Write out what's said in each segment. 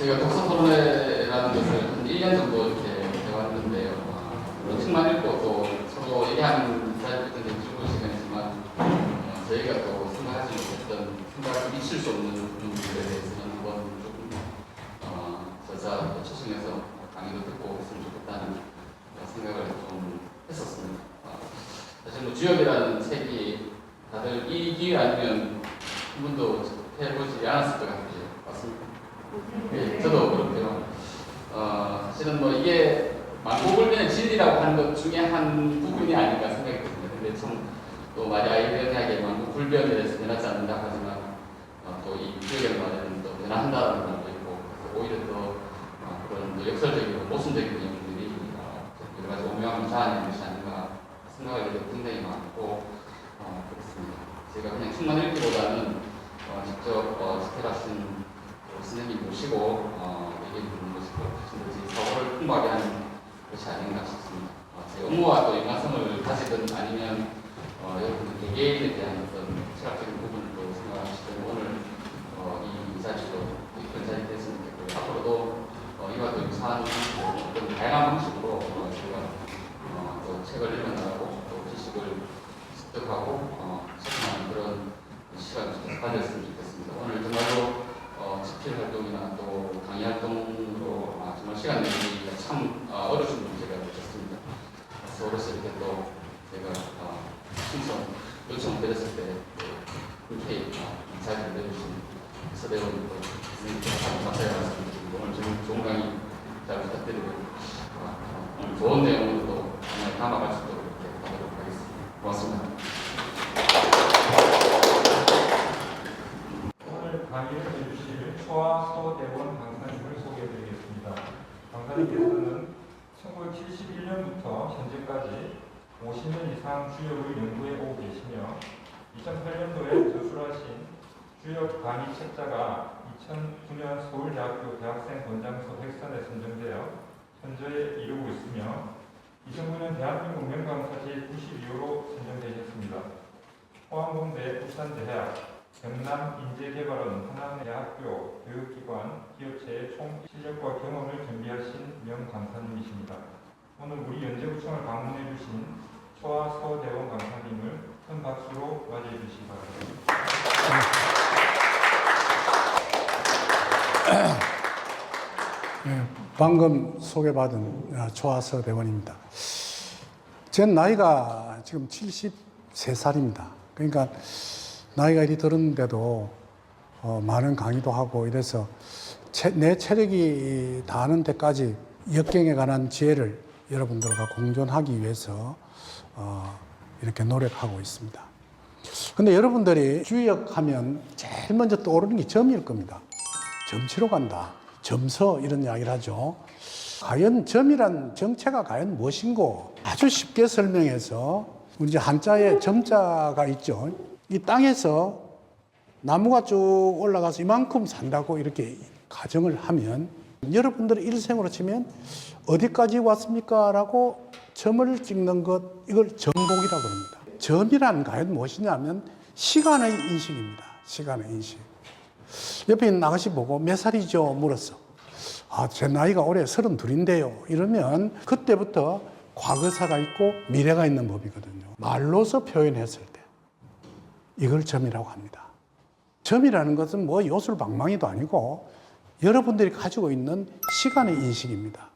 저희가 독서 토론회라는 것을 한 1년 정도 이렇게 해왔는데요. 책만 읽고 또 서로 얘기하는 사람들 굉장히 즐거운 시간이지만 저희가 또 생각하지 못했던 생각을 미칠 수 없는 부분들에 대해서는 한번 조금 저자 또 초청해서 강의도 듣고 했으면 좋겠다는 생각을 좀 했었습니다. 사실 뭐 주역이라는 책이 다들 이 기회 아니면 한 번도 해보지 않았을 것 같아요. 맞습니까? 네, 저도 그렇고요. 사실은 뭐 이게 만고불변의 진리라고 하는 것 중에 한 부분이 아닌가 생각이 듭니다. 근데 참 또 말이 아이러니하게 만고불변에 대해서 변하지 않는다 하지만 또 이 주역의 말에는 또 변화한다는 말도 있고 오히려 또 그런 또 역설적이고 모순적인 내용들이 여러 가지 오묘함을 자아내는 것이 아닌가 생각할 때도 굉장히 많고 그렇습니다. 제가 그냥 책만 읽기보다는 직접 집필하신 선생님 모시고 얘기해 주는 것이 훨씬 사고를 풍부하게 하는 것이 아닌가 싶습니다. 제 업무와 또 연관성을 가지든 아니면 여러분들 개개인에 대한 어떤 철학적인 부분을 또 생각하시든 오늘 이 자리도 이런 자리 됐으면 좋겠고요. 앞으로도 이와 또 유사한 어떤 다양한 방식으로 저희가 또 책을 읽어나가고 또 지식을 습득하고 소통하는 그런 시간을 좀 가졌으면 좋겠습니다. 오늘 정말로 집필 활동이나 또 강의 활동으로 정말 시간 내기가 참 어려운 문제가 되셨습니다. 서울에서 이렇게 또 제가 신청 요청을 드렸을 때 흔쾌히 이 자리를 내주신 서대원 선생님께서 감사의 말씀드리고 오늘 좀 좋은 강의 잘 부탁드리고 오늘 좋은 내용으로 또 정말 담아갈 수 있도록 이렇게 하도록 하겠습니다. 고맙습니다. 오늘 강의를 해주실 초아서대원 강사님을 소개해드리겠습니다. 강사님께서는 1971년부터 현재까지 50년 이상 주역을 연구해 오고 계시며 2008년도에 저술하신 주역 강의 책자가 2009년 서울대학교 대학생 권장서 획선에 선정되어 현저에 이르고 있으며 2009년 대한민국 명강사 제92호로 선정되셨습니다. 포항공대 울산대학 경남인재개발원 하남대학교 교육기관 기업체의 총 실력과 경험을 겸비하신 명강사님이십니다. 오늘 우리 연제구청을 방문해 주신 초아서대원 강사님을 큰 박수로 맞이해 주시기 바랍니다. 네, 방금 소개받은 초아서대원입니다. 제 나이가 지금 73살입니다. 그러니까 나이가 이리 들었는데도 많은 강의도 하고 이래서 내 체력이 닿는 데까지 역경에 관한 지혜를 여러분들과 공존하기 위해서 이렇게 노력하고 있습니다. 근데 여러분들이 주역하면 제일 먼저 떠오르는 게 점일 겁니다. 점치러 간다. 점서 이런 이야기를 하죠. 과연 점이란 정체가 과연 무엇인고 아주 쉽게 설명해서 우리 이제 한자에 점자가 있죠. 이 땅에서 나무가 쭉 올라가서 이만큼 산다고 이렇게 가정을 하면 여러분들의 일생으로 치면 어디까지 왔습니까? 라고 점을 찍는 것, 이걸 점복이라고 합니다. 점이란 과연 무엇이냐면 시간의 인식입니다. 시간의 인식. 옆에 있는 아가씨 보고 몇 살이죠? 물었어. 제 나이가 올해 32인데요. 이러면 그때부터 과거사가 있고 미래가 있는 법이거든요. 말로서 표현했을 때 이걸 점이라고 합니다. 점이라는 것은 뭐 요술방망이도 아니고 여러분들이 가지고 있는 시간의 인식입니다.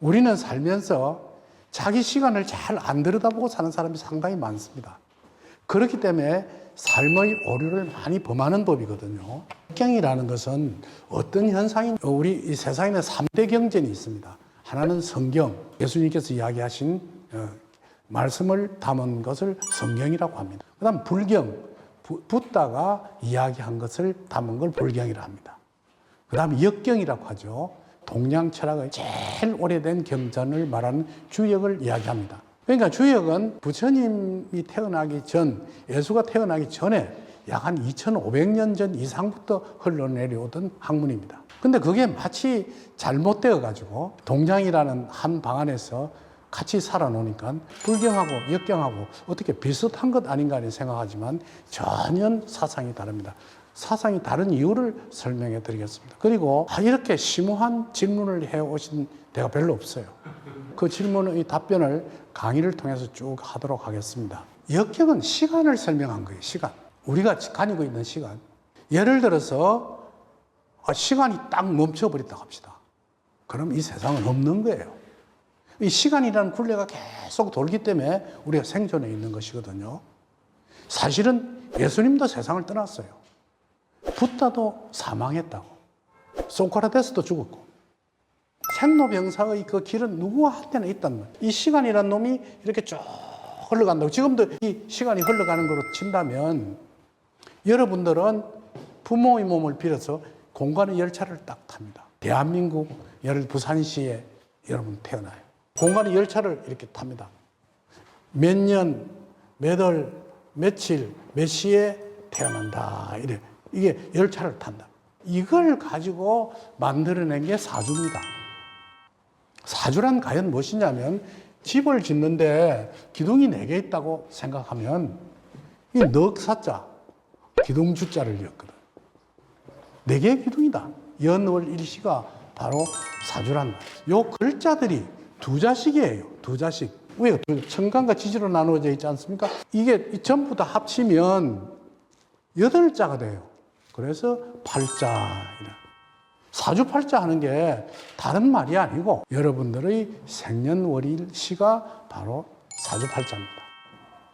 우리는 살면서 자기 시간을 잘 안 들여다보고 사는 사람이 상당히 많습니다. 그렇기 때문에 삶의 오류를 많이 범하는 법이거든요. 역경이라는 것은 어떤 현상이 우리 이 세상에는 3대 경전이 있습니다. 하나는 성경, 예수님께서 이야기하신 말씀을 담은 것을 성경이라고 합니다. 그 다음 불경, 붓다가 이야기한 것을 담은 걸 불경이라고 합니다. 그 다음 역경이라고 하죠. 동양 철학의 제일 오래된 경전을 말하는 주역을 이야기합니다. 그러니까 주역은 부처님이 태어나기 전, 예수가 태어나기 전에 약 한 2500년 전 이상부터 흘러내려오던 학문입니다. 근데 그게 마치 잘못되어 가지고 동양이라는 한 방 안에서 같이 살아노니까 불경하고 역경하고 어떻게 비슷한 것 아닌가 생각하지만 전혀 사상이 다릅니다. 사상이 다른 이유를 설명해 드리겠습니다. 그리고 이렇게 심오한 질문을 해 오신 데가 별로 없어요. 그 질문의 답변을 강의를 통해서 쭉 하도록 하겠습니다. 역경은 시간을 설명한 거예요. 시간. 우리가 가지고 있는 시간. 예를 들어서 시간이 딱 멈춰버렸다고 합시다. 그럼 이 세상은 없는 거예요. 이 시간이라는 굴레가 계속 돌기 때문에 우리가 생존해 있는 것이거든요. 사실은 예수님도 세상을 떠났어요. 붓다도 사망했다고. 소크라테스도 죽었고. 생로병사의 그 길은 누구한테나 있단 말이에요. 이 시간이라는 놈이 이렇게 쭉 흘러간다고. 지금도 이 시간이 흘러가는 거로 친다면 여러분들은 부모의 몸을 빌어서 공간의 열차를 딱 탑니다. 대한민국, 예를 들어 부산시에 여러분 태어나요. 공간의 열차를 이렇게 탑니다. 몇 년, 몇 월, 며칠, 몇 시에 태어난다. 이래. 이게 열차를 탄다. 이걸 가지고 만들어낸 게 사주입니다. 사주란 과연 무엇이냐면 집을 짓는데 기둥이 4개 있다고 생각하면 이 넉사자, 기둥주자를 이었거든. 4개의 기둥이다. 연월 일시가 바로 사주란 말이에요. 요 글자들이 2자씩이에요. 2자씩. 왜? 천간과 지지로 나누어져 있지 않습니까? 이게 전부 다 합치면 8자가 돼요. 그래서 팔자. 사주팔자 하는 게 다른 말이 아니고 여러분들의 생년월일 시가 바로 사주팔자입니다.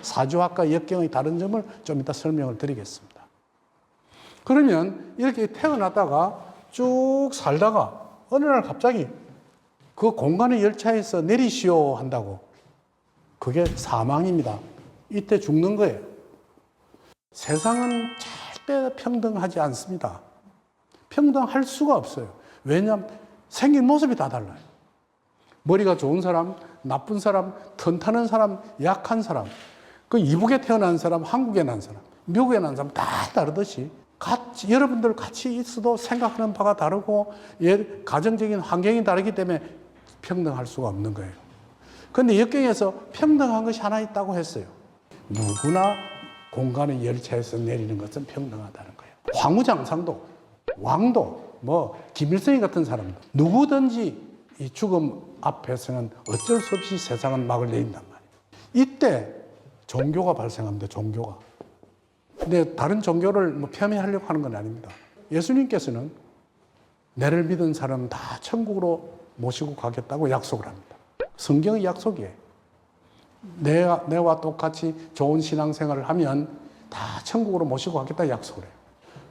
사주학과 역경의 다른 점을 좀 이따 설명을 드리겠습니다. 그러면 이렇게 태어났다가 쭉 살다가 어느 날 갑자기 그 공간의 열차에서 내리시오 한다고. 그게 사망입니다. 이때 죽는 거예요. 세상은 절대 평등하지 않습니다. 평등할 수가 없어요. 왜냐하면 생긴 모습이 다 달라요. 머리가 좋은 사람, 나쁜 사람, 튼튼한 사람, 약한 사람, 그 이북에 태어난 사람, 한국에 난 사람, 미국에 난 사람 다 다르듯이 여러분들 같이 있어도 생각하는 바가 다르고 가정적인 환경이 다르기 때문에 평등할 수가 없는 거예요. 그런데 역경에서 평등한 것이 하나 있다고 했어요. 누구나 공간의 열차에서 내리는 것은 평등하다는 거예요. 황후장상도, 왕도, 김일성이 같은 사람도 누구든지 이 죽음 앞에서는 어쩔 수 없이 세상은 막을 내린단 말이에요. 이때 종교가 발생합니다. 종교가. 근데 다른 종교를 폄훼하려고 하는 건 아닙니다. 예수님께서는 내를 믿은 사람은 다 천국으로 모시고 가겠다고 약속을 합니다. 성경의 약속이에요. 내와 똑같이 좋은 신앙생활을 하면 다 천국으로 모시고 가겠다 약속을 해요.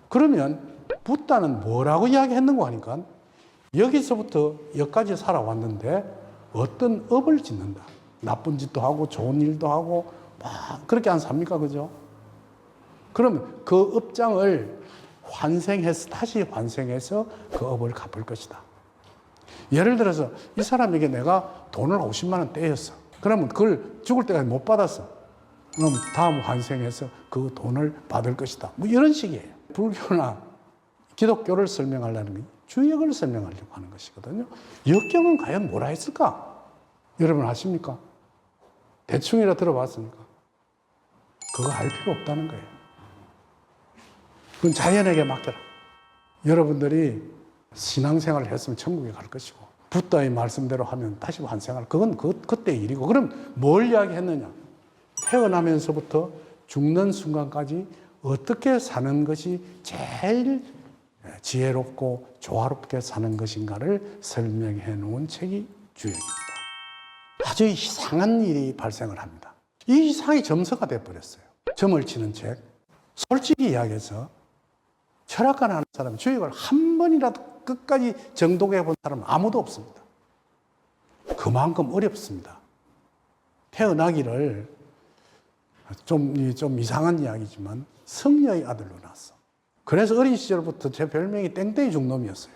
그러면 붓다는 뭐라고 이야기했는가 하니까 여기서부터 여기까지 살아왔는데 어떤 업을 짓는다. 나쁜 짓도 하고 좋은 일도 하고 막 그렇게 안 삽니까? 그죠? 그러면 그 업장을 다시 환생해서 그 업을 갚을 것이다. 예를 들어서 이 사람에게 내가 돈을 50만 원 떼었어. 그러면 그걸 죽을 때까지 못 받았어. 그럼 다음 환생해서 그 돈을 받을 것이다. 이런 식이에요. 불교나 기독교를 설명하려는 게 주역을 설명하려고 하는 것이거든요. 역경은 과연 뭐라 했을까? 여러분 아십니까? 대충이라 들어봤습니까? 그거 알 필요 없다는 거예요. 그건 자연에게 맡겨라. 여러분들이 신앙생활을 했으면 천국에 갈 것이고 붓다의 말씀대로 하면 다시 환생할 그건 그때의 일이고 그럼 뭘 이야기했느냐? 태어나면서부터 죽는 순간까지 어떻게 사는 것이 제일 지혜롭고 조화롭게 사는 것인가를 설명해 놓은 책이 주역입니다. 아주 이상한 일이 발생을 합니다. 이 이상이 점서가 돼버렸어요. 점을 치는 책. 솔직히 이야기해서 철학관 하는 사람, 주역을 한 번이라도 끝까지 정독해 본 사람은 아무도 없습니다. 그만큼 어렵습니다. 태어나기를 좀 이상한 이야기지만 성녀의 아들로 낳았어. 그래서 어린 시절부터 제 별명이 땡땡이 중놈이었어요.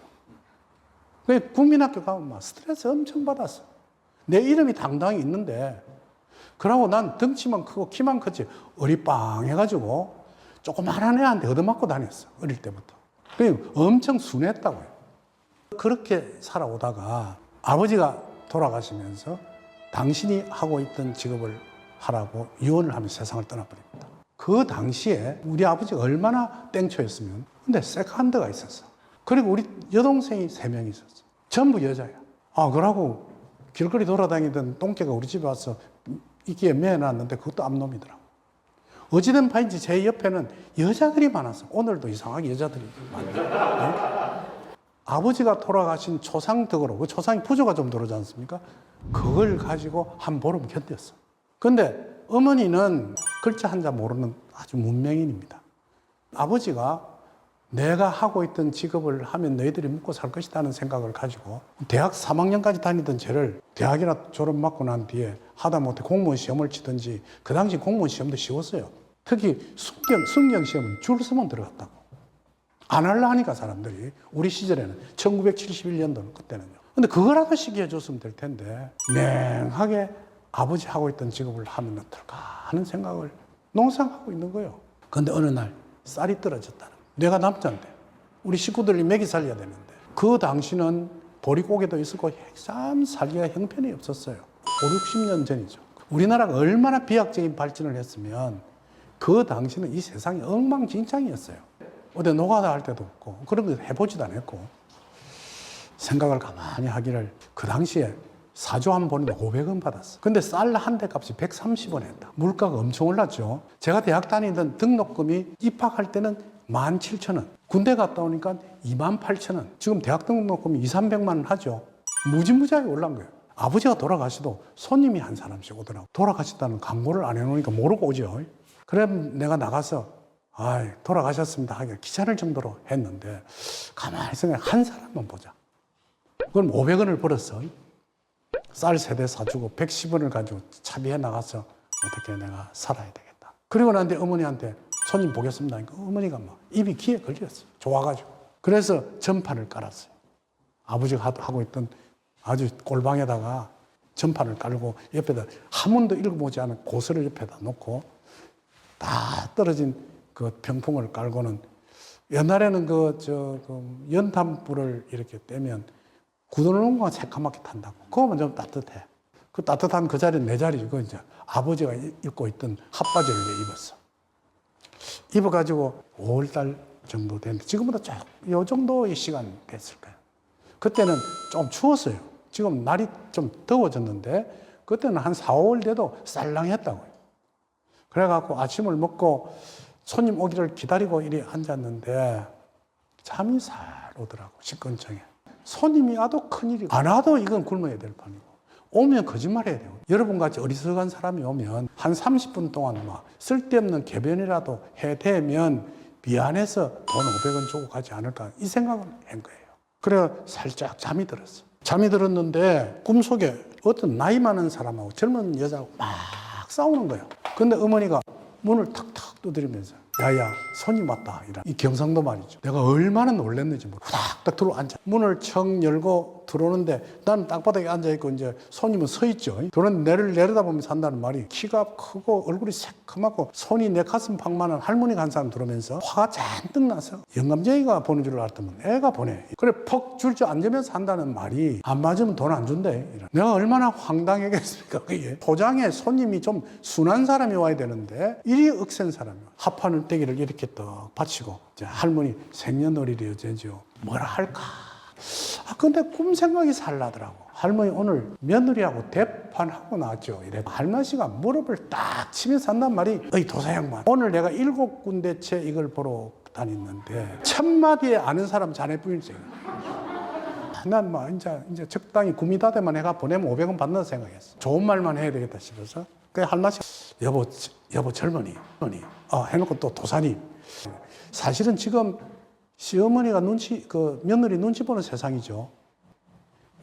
그래서 국민학교 가면 막 스트레스 엄청 받았어. 내 이름이 당당히 있는데 그러고 난 덩치만 크고 키만 컸지 어리빵해가지고 조그만한 애한테 얻어맞고 다녔어. 어릴 때부터. 그러니까 엄청 순했다고요. 그렇게 살아오다가 아버지가 돌아가시면서 당신이 하고 있던 직업을 하라고 유언을 하며 세상을 떠나버립니다. 그 당시에 우리 아버지가 얼마나 땡초였으면. 근데 세컨드가 있었어. 그리고 우리 여동생이 3명 있었어. 전부 여자야. 아, 그러고 길거리 돌아다니던 똥개가 우리 집에 와서 이끼에 매어놨는데 그것도 암놈이더라고. 어찌된 바인지 제 옆에는 여자들이 많았어. 오늘도 이상하게 여자들이 많아. 네? 아버지가 돌아가신 초상덕으로, 그 초상이 부조가 좀 들어오지 않습니까? 그걸 가지고 한 보름 견뎠어. 근데 어머니는 글자 한자 모르는 아주 문맹인입니다. 아버지가 내가 하고 있던 직업을 하면 너희들이 먹고 살 것이라는 생각을 가지고 대학 3학년까지 다니던 쟤를 대학이나 졸업 맞고 난 뒤에 하다못해 공무원 시험을 치든지, 그 당시 공무원 시험도 쉬웠어요. 특히 승경 시험은 줄 서면 들어갔다고. 안 하려 하니까 사람들이. 우리 시절에는 1971년도는 그때는요. 근데 그거라도 시기해 줬으면 될 텐데 맹하게 아버지 하고 있던 직업을 하면 어떨까 하는 생각을 농상하고 있는 거예요. 근데 어느 날 쌀이 떨어졌다는 거예요. 내가 남자인데 우리 식구들이 먹이 살려야 되는데, 그 당시는 보릿고개도 있었고 참 살기가 형편이 없었어요. 5, 60년 전이죠. 우리나라가 얼마나 비약적인 발전을 했으면 그 당시는 이 세상이 엉망진창이었어요. 어디 노가다 할 때도 없고 그런 거 해보지도 않았고. 생각을 가만히 하기를, 그 당시에 사조 한 번에 500원 받았어. 근데 쌀 한 대 값이 130원 했다. 물가가 엄청 올랐죠. 제가 대학 다니던 등록금이 입학할 때는 17,000원. 군대 갔다 오니까 28,000원. 지금 대학 등록금이 200~300만 원 하죠. 무지무지하게 올란 거예요. 아버지가 돌아가시도 손님이 한 사람씩 오더라고. 돌아가셨다는 광고를 안 해놓으니까 모르고 오죠. 그래 내가 나가서 돌아가셨습니다 하기가 귀찮을 정도로 했는데, 가만히 생각해, 한 사람만 보자. 그럼 500원을 벌었어. 쌀 3대 사주고 110원을 가지고 차비해 나가서 어떻게 내가 살아야 되겠다. 그리고 나한테 어머니한테 손님 보겠습니다 하니까 어머니가 막 입이 귀에 걸렸어요. 좋아가지고. 그래서 전판을 깔았어요. 아버지가 하고 있던 아주 꼴방에다가 전판을 깔고 옆에다 한 번도 읽어보지 않은 고서를 옆에다 놓고 다 떨어진 그 병풍을 깔고는, 옛날에는 연탄불을 이렇게 떼면 구두농구가 새까맣게 탄다고. 그거만 좀 따뜻해. 그 따뜻한 그 자리는 내 자리지. 그거 이제 아버지가 입고 있던 핫바지를 입었어. 입어가지고 5월달 정도 됐는데, 지금보다 요 정도의 시간 됐을 거예요. 그때는 좀 추웠어요. 지금 날이 좀 더워졌는데, 그때는 한 4, 5월 돼도 쌀랑했다고요. 그래갖고 아침을 먹고 손님 오기를 기다리고 이리 앉았는데 잠이 잘 오더라고. 식근청에. 손님이 와도 큰일이고 안 와도 이건 굶어야 될 판이고, 오면 거짓말해야 돼요. 여러분같이 어리석은 사람이 오면 한 30분 동안 막 쓸데없는 개변이라도 해대면 미안해서 돈 500원 주고 가지 않을까, 이 생각을 한 거예요. 그래 살짝 잠이 들었어. 잠이 들었는데 꿈속에 어떤 나이 많은 사람하고 젊은 여자하고 막 싸우는 거예요. 근데 어머니가 문을 탁탁 두드리면서 야야 손님 왔다, 이런. 이 경상도 말이죠. 내가 얼마나 놀랐는지 모르고 후닥닥 들어 앉아. 문을 청 열고 들어오는데 나는 땅바닥에 앉아있고 이제 손님은 서 있죠. 들어오는데 내를 내려다보면서 한다는 말이, 키가 크고 얼굴이 새카맣고 손이 내 가슴 팍만한 할머니가 한 사람 들어오면서 화가 잔뜩 나서 영감쟁이가 보는 줄 알았더니 애가 보내. 그래 퍽 줄줄 앉으면서 한다는 말이, 안 맞으면 돈 안 준대. 이런. 내가 얼마나 황당했겠습니까. 그게 포장에 손님이 좀 순한 사람이 와야 되는데 이리 억센 사람이야. 합하는 떼기를 이렇게 떡 받치고 이제 할머니 생년월일이 어제죠. 뭐라 할까. 근데 꿈 생각이 살라더라고. 할머니 오늘 며느리하고 대판하고 나왔죠. 이래. 할머니가 무릎을 딱 치면서 한단 말이, 어이 도사양반, 오늘 내가 7군데째 이걸 보러 다녔는데 1000마디에 아는 사람 자네뿐이지. 난 뭐 이제 적당히 구미다대만 해가 보내면 500원 받는다 생각했어. 좋은 말만 해야 되겠다 싶어서. 그래 할머니, 여보 젊은이 해놓고 또 도사님. 사실은 지금 시어머니가 며느리 눈치 보는 세상이죠.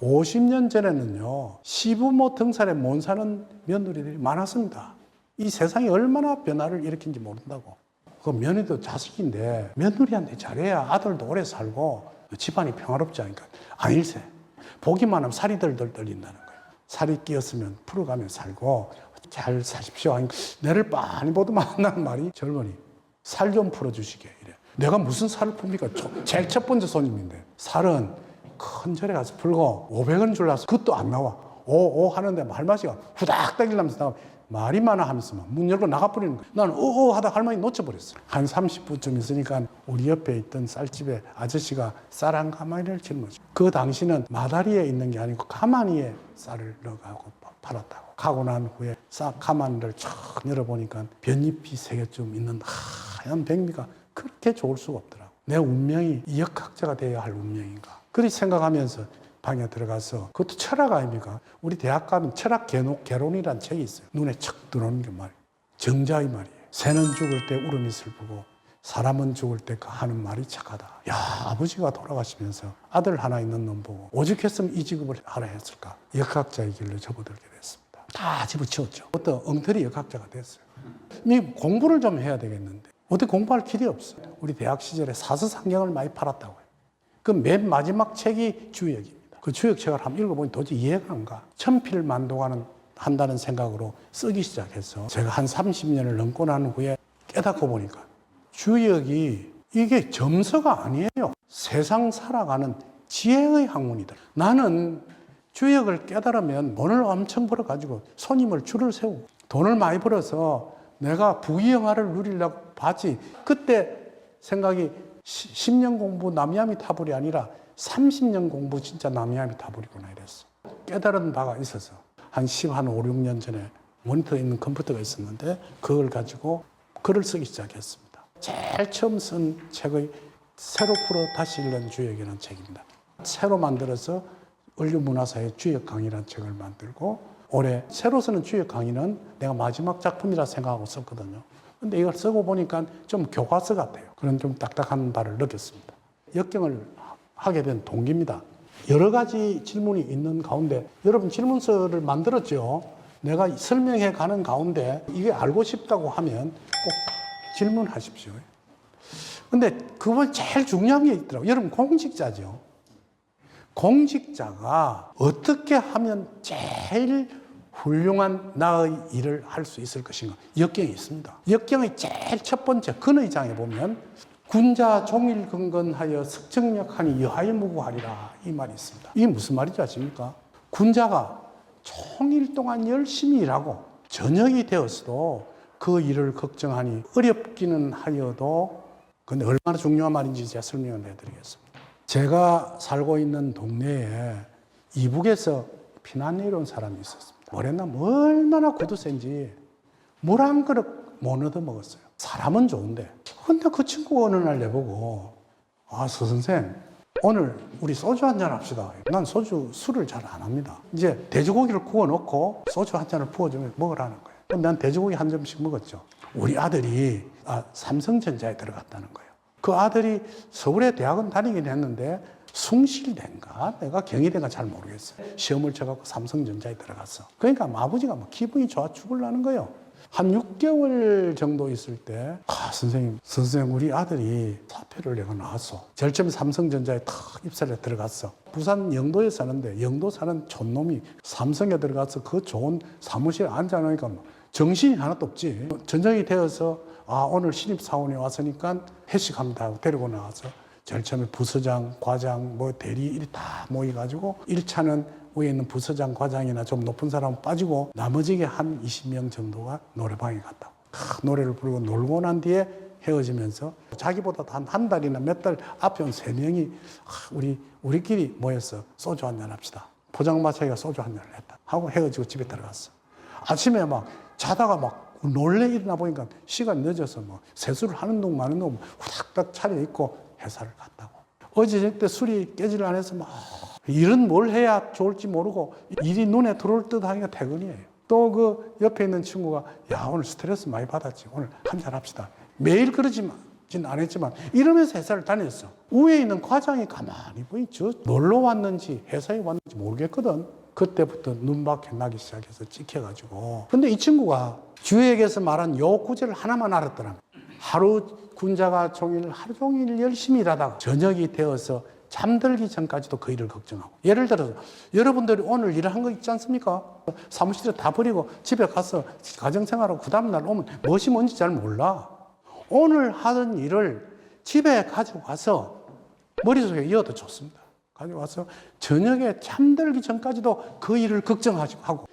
50년 전에는요, 시부모 등살에 못 사는 며느리들이 많았습니다. 이 세상이 얼마나 변화를 일으킨지 모른다고. 그 며느리도 자식인데 며느리한테 잘해야 아들도 오래 살고 집안이 평화롭지 않으니까. 아닐세. 보기만 하면 살이 덜덜 떨린다는 거예요. 살이 끼었으면 풀어가며 살고 잘 사십시오. 내를 빤히 보더만 한다는 말이, 젊은이 살 좀 풀어주시게 이래. 내가 무슨 살을 풉니까? 제일 첫 번째 손님인데. 살은 큰 절에 가서 풀고 500원 줄라서 그것도 안 나와. 오 하는데 할머니가 후닥닥 일면서 나와. 말이 많아 하면서 막 문 열고 나가버리는 거야. 나는 하다 할머니 놓쳐버렸어. 한 30분쯤 있으니까 우리 옆에 있던 쌀집에 아저씨가 쌀 한 가마니를 짊어져. 그 당시는 마다리에 있는 게 아니고 가마니에 쌀을 넣어가고 팔았다고. 가고 난 후에 가마니를 쫙 열어보니까 볏잎이 3개쯤 있는 하얀 백미가 그렇게 좋을 수가 없더라고. 내 운명이 이 역학자가 되어야 할 운명인가. 그렇게 생각하면서 방에 들어가서, 그것도 철학 아닙니까? 우리 대학 가면 철학 개론이라는 책이 있어요. 눈에 척 들어오는 게 말이에요. 정자의 말이에요. 새는 죽을 때 울음이 슬프고 사람은 죽을 때 그 하는 말이 착하다. 야, 아버지가 돌아가시면서 아들 하나 있는 놈 보고 오죽했으면 이 직업을 하라 했을까. 역학자의 길로 접어들게 됐습니다. 다 집어치웠죠. 어떤 엉터리 역학자가 됐어요. 공부를 좀 해야 되겠는데 어떻게 공부할 길이 없어요. 우리 대학 시절에 사서상경을 많이 팔았다고 해요. 그 맨 마지막 책이 주역입니다. 그 주역책을 한번 읽어보니 도저히 이해가 안 가. 천필만도가는 한다는 생각으로 쓰기 시작해서 제가 한 30년을 넘고 난 후에 깨닫고 보니까 주역이 이게 점서가 아니에요. 세상 살아가는 지혜의 학문이다. 나는 주역을 깨달으면 돈을 엄청 벌어가지고 손님을 줄을 세우고 돈을 많이 벌어서 내가 부귀영화를 누리려고 봤지. 그때 생각이 10년 공부 남이암이 타불이 아니라 30년 공부 진짜 남이암이 타불이구나 이랬어. 깨달은 바가 있어서 한 5, 6년 전에 모니터에 있는 컴퓨터가 있었는데 그걸 가지고 글을 쓰기 시작했습니다. 제일 처음 쓴 책의 새로 풀어 다시 읽는 주역이라는 책입니다. 새로 만들어서 인류문화사의 주역 강의라는 책을 만들고 올해 새로 쓰는 주역 강의는 내가 마지막 작품이라 생각하고 썼거든요. 근데 이걸 쓰고 보니까 좀 교과서 같아요. 그런 좀 딱딱한 바를 느꼈습니다. 역경을 하게 된 동기입니다. 여러 가지 질문이 있는 가운데 여러분 질문서를 만들었죠. 내가 설명해 가는 가운데 이게 알고 싶다고 하면 꼭 질문하십시오. 근데 그건 제일 중요한 게 있더라고요. 여러분 공직자죠. 공직자가 어떻게 하면 제일 훌륭한 나의 일을 할 수 있을 것인가. 역경이 있습니다. 역경의 제일 첫 번째 근의장에 보면 군자 종일 근건하여 석정력하니 여하에 무구하리라 이 말이 있습니다. 이게 무슨 말인지 아십니까? 군자가 종일 동안 열심히 일하고 저녁이 되었어도 그 일을 걱정하니 어렵기는 하여도 근데 얼마나 중요한 말인지 제가 설명을 해드리겠습니다. 제가 살고 있는 동네에 이북에서 피난 내려온 사람이 있었습니다. 뭐랬나 얼마나 구두 센지 물 한 그릇 못 얻어 먹었어요. 사람은 좋은데. 근데 그 친구가 어느 날 내보고 서 선생 오늘 우리 소주 한잔 합시다. 난 술을 잘 안 합니다. 이제 돼지고기를 구워 놓고 소주 한 잔을 부어주면 먹으라는 거예요. 난 돼지고기 한 점씩 먹었죠. 우리 아들이 삼성전자에 들어갔다는 거예요. 그 아들이 서울에 대학은 다니긴 했는데 숭실대인가 내가 경희대인가 잘 모르겠어요. 시험을 쳐갖고 삼성전자에 들어갔어. 그러니까 아버지가 기분이 좋아 죽으려는 거예요. 한 6개월 정도 있을 때 선생님 우리 아들이 사표를 내가 나왔어. 제일 처음에 삼성전자에 탁 입사를 들어갔어. 부산 영도에 사는데 영도 사는 촌놈이 삼성에 들어가서 그 좋은 사무실에 앉아놓으니까 정신이 하나도 없지. 전쟁이 되어서 오늘 신입사원이 왔으니까 회식합니다 하고 데리고 나와서 제일 처음에 부서장, 과장, 대리 이리 다 모여가지고 1차는 위에 있는 부서장, 과장이나 좀 높은 사람 빠지고 나머지 한 20명 정도가 노래방에 갔다고. 노래를 부르고 놀고 난 뒤에 헤어지면서 자기보다 한 달이나 몇 달 앞에 온 3명이 우리끼리 모여서 소주 한잔 합시다. 포장마차기가 소주 한잔을 했다. 하고 헤어지고 집에 들어갔어. 아침에 자다가 놀래 일어나 보니까 시간 늦어서 세수를 하는 둥 마는 둥 후닥닥 차려입고 회사를 갔다고. 어제 저때 술이 깨질 안 해서 일은 뭘 해야 좋을지 모르고 일이 눈에 들어올 듯 하니까 퇴근이에요. 또 그 옆에 있는 친구가 오늘 스트레스 많이 받았지. 오늘 한잔 합시다. 매일 그러진 않았지만 이러면서 회사를 다녔어. 위에 있는 과장이 가만히 보니 놀러 왔는지 회사에 왔는지 모르겠거든. 그때부터 눈밖에 나기 시작해서 찍혀가지고. 근데 이 친구가 주역에서 말한 요 구절을 하나만 알았더라면 하루 군자가 하루 종일 열심히 일하다가 저녁이 되어서 잠들기 전까지도 그 일을 걱정하고. 예를 들어서 여러분들이 오늘 일한 거 있지 않습니까? 사무실에 다 버리고 집에 가서 가정생활하고 그 다음날 오면 무엇이 뭔지 잘 몰라. 오늘 하던 일을 집에 가지고 가서 머릿속에 이어도 좋습니다. 가지고 와서 저녁에 잠들기 전까지도 그 일을 걱정하고.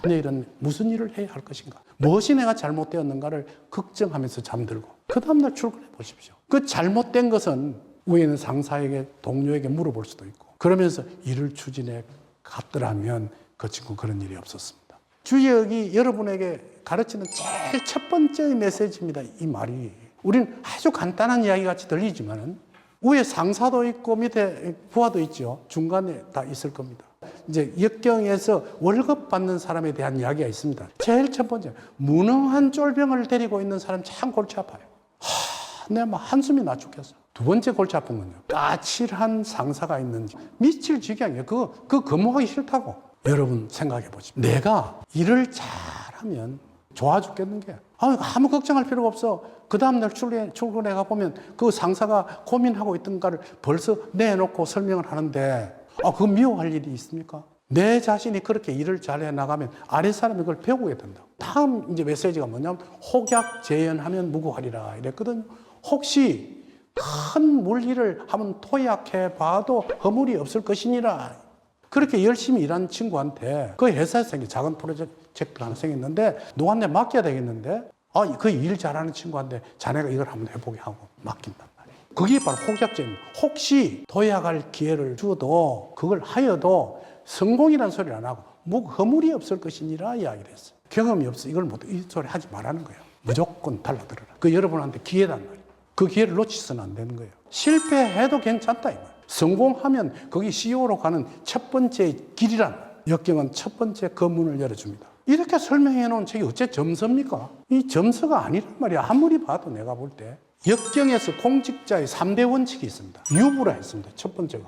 내일은 무슨 일을 해야 할 것인가? 무엇이 내가 잘못되었는가를 걱정하면서 잠들고 그 다음날 출근해 보십시오. 그 잘못된 것은 위에 있는 상사에게 동료에게 물어볼 수도 있고 그러면서 일을 추진해 갔더라면 그 친구 그런 일이 없었습니다. 주역이 여러분에게 가르치는 제일 첫 번째 메시지입니다. 이 말이. 우리는 아주 간단한 이야기 같이 들리지만은 위에 상사도 있고 밑에 부하도 있죠. 중간에 다 있을 겁니다. 이제 역경에서 월급 받는 사람에 대한 이야기가 있습니다. 제일 첫 번째, 무능한 쫄병을 데리고 있는 사람 참 골치 아파요. 내가 막 한숨이 나 죽겠어. 두 번째 골치 아픈 건요. 까칠한 상사가 있는지 미칠 지경이에요. 그 근무하기 싫다고. 여러분 생각해 보십시오. 내가 일을 잘하면 좋아 죽겠는 게 아무 걱정할 필요가 없어. 그 다음날 출근해 가보면 그 상사가 고민하고 있던가를 벌써 내놓고 설명을 하는데 그거 미워할 일이 있습니까? 내 자신이 그렇게 일을 잘해 나가면 아래 사람이 그걸 배우게 된다. 다음 이제 메시지가 뭐냐면 혹약 재연하면 무고하리라 이랬거든요. 혹시 큰 물일을 한번 토약해 봐도 허물이 없을 것이니라. 그렇게 열심히 일하는 친구한테 그 회사에서 생긴 작은 프로젝트가 하나 생겼는데 누구한테 맡겨야 되겠는데 그 일 잘하는 친구한테 자네가 이걸 한번 해보게 하고 맡긴단 말이에요. 그게 바로 혹약제입니다. 혹시 도약할 기회를 주어도 그걸 하여도 성공이라는 소리를 안 하고 허물이 없을 것이니라 이야기를 했어요. 경험이 없어 이걸 이 소리 하지 말라는 거예요. 무조건 달라들어라. 그 여러분한테 기회단 말이에요. 그 기회를 놓치서는 안 되는 거예요. 실패해도 괜찮다 이 말이에요. 성공하면 거기 CEO로 가는 첫 번째 길이란 역경은 첫 번째 검문을 열어줍니다. 이렇게 설명해 놓은 책이 어째 점서입니까? 이 점서가 아니란 말이야. 아무리 봐도 내가 볼 때. 역경에서 공직자의 3대 원칙이 있습니다. 유부라 했습니다. 첫 번째가.